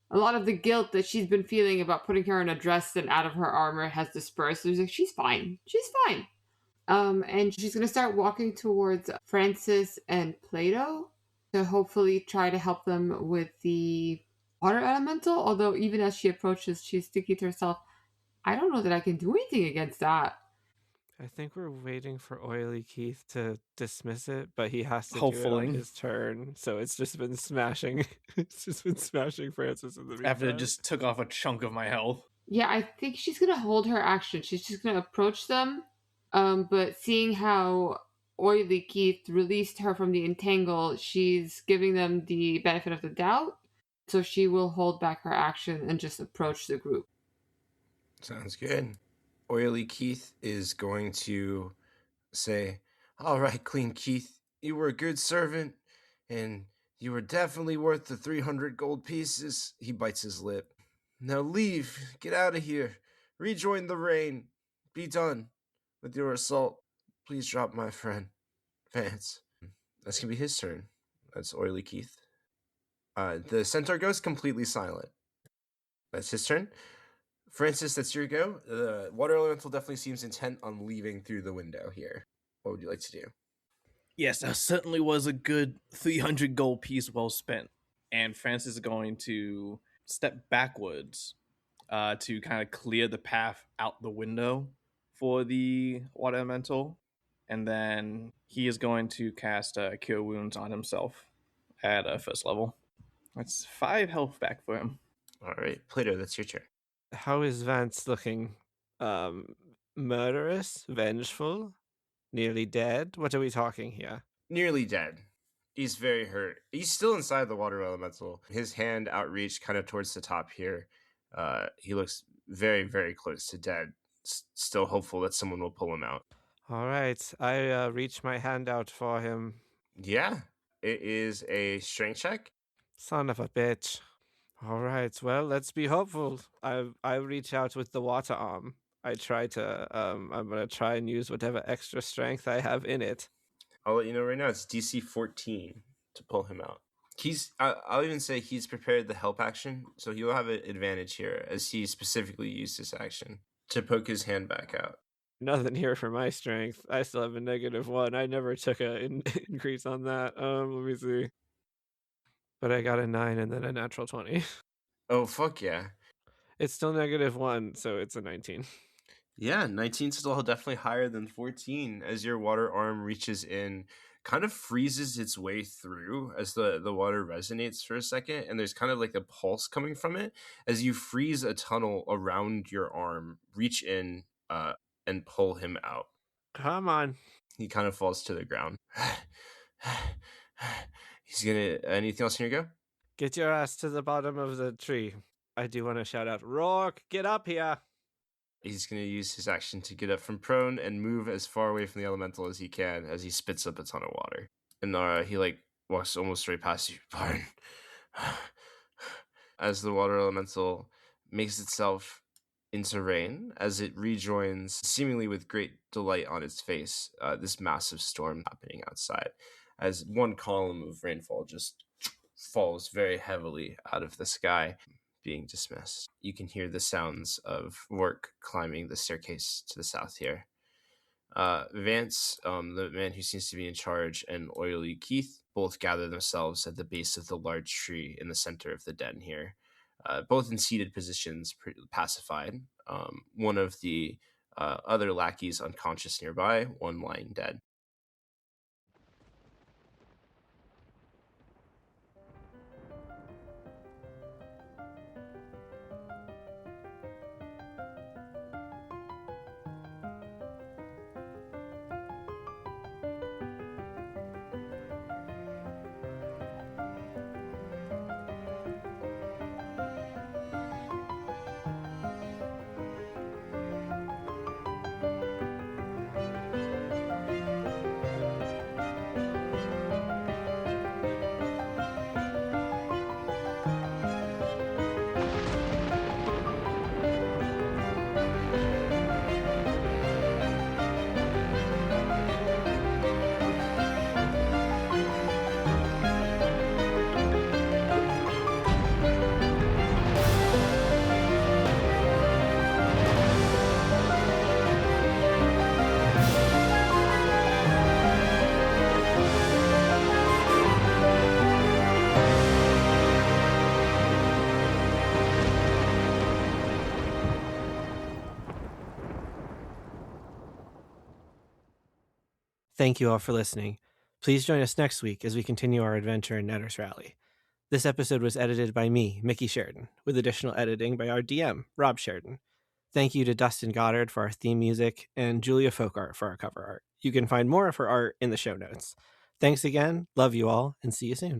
[SPEAKER 5] a lot of the guilt that she's been feeling about putting her in a dress and out of her armor has dispersed. So she's like, she's fine. She's fine. And she's going to start walking towards Francis and Plato to hopefully try to help them with the water elemental. Although even as she approaches, she's thinking to herself, I don't know that I can do anything against that.
[SPEAKER 3] I think we're waiting for oily Keith to dismiss it, but he has to
[SPEAKER 4] Hopefully.
[SPEAKER 3] do it on his turn. So it's just been smashing. It's just been smashing Francis in the meantime.
[SPEAKER 4] After it just took off a chunk of my health.
[SPEAKER 5] Yeah, I think she's going to hold her action. She's just going to approach them. But seeing how oily Keith released her from the entangle, she's giving them the benefit of the doubt. So she will hold back her action and just approach the group.
[SPEAKER 2] Sounds good. Oily Keith is going to say, all right, Clean Keith, you were a good servant, and you were definitely worth the 300 gold pieces. He bites his lip. Now leave. Get out of here. Rejoin the rain. Be done with your assault. Please drop my friend, Vance. That's going to be his turn. That's Oily Keith. The centaur goes completely silent. That's his turn. Francis, that's your go. The water elemental definitely seems intent on leaving through the window here. What would you like to do?
[SPEAKER 4] Yes, that certainly was a good 300 gold piece well spent. And Francis is going to step backwards to kind of clear the path out the window for the water elemental. And then he is going to cast Cure Wounds on himself at first level. That's 5 health back for him.
[SPEAKER 2] All right, Plato, that's your turn.
[SPEAKER 3] How is Vance looking? Murderous, vengeful, nearly dead? What are we talking here?
[SPEAKER 2] Nearly dead. He's very hurt. He's still inside the water elemental. His hand outreached kind of towards the top here. He looks very, very close to dead. Still hopeful that someone will pull him out.
[SPEAKER 3] All right, I reach my hand out for him.
[SPEAKER 2] Yeah, it is a strength check.
[SPEAKER 3] Son of a bitch. All right, well, let's be hopeful. I reach out with the water arm. I try to, I'm going to try and use whatever extra strength I have in it.
[SPEAKER 2] I'll let you know right now, it's DC 14 to pull him out. I'll even say he's prepared the help action, so he'll have an advantage here as he specifically used this action to poke his hand back out.
[SPEAKER 3] Nothing here for my strength. I still have a -1. I never took an increase on that. Let me see. But I got a 9 and then a natural 20.
[SPEAKER 2] Oh, fuck yeah.
[SPEAKER 3] It's still -1, so it's a 19.
[SPEAKER 2] Yeah, 19 still definitely higher than 14 as your water arm reaches in, kind of freezes its way through as the water resonates for a second, and there's kind of like a pulse coming from it as you freeze a tunnel around your arm, reach in and pull him out.
[SPEAKER 3] Come on.
[SPEAKER 2] He kind of falls to the ground. He's gonna... Anything else in your go?
[SPEAKER 3] Get your ass to the bottom of the tree. I do want to shout out, Rourke, get up here.
[SPEAKER 2] He's going to use his action to get up from prone and move as far away from the elemental as he can as he spits up a ton of water. And he walks almost straight past you. Pardon. As the water elemental makes itself into rain, as it rejoins, seemingly with great delight on its face, this massive storm happening outside, as one column of rainfall just falls very heavily out of the sky, being dismissed. You can hear the sounds of Rourke climbing the staircase to the south here. Vance, the man who seems to be in charge, and Oily Keith both gather themselves at the base of the large tree in the center of the den here, both in seated positions, pacified. One of the other lackeys unconscious nearby, one lying dead.
[SPEAKER 3] Thank you all for listening. Please join us next week as we continue our adventure in Netter's Rally. This episode was edited by me, Mickey Sheridan, with additional editing by our DM, Rob Sheridan. Thank you to Dustin Goddard for our theme music and Julia Folkart for our cover art. You can find more of her art in the show notes. Thanks again, love you all, and see you soon.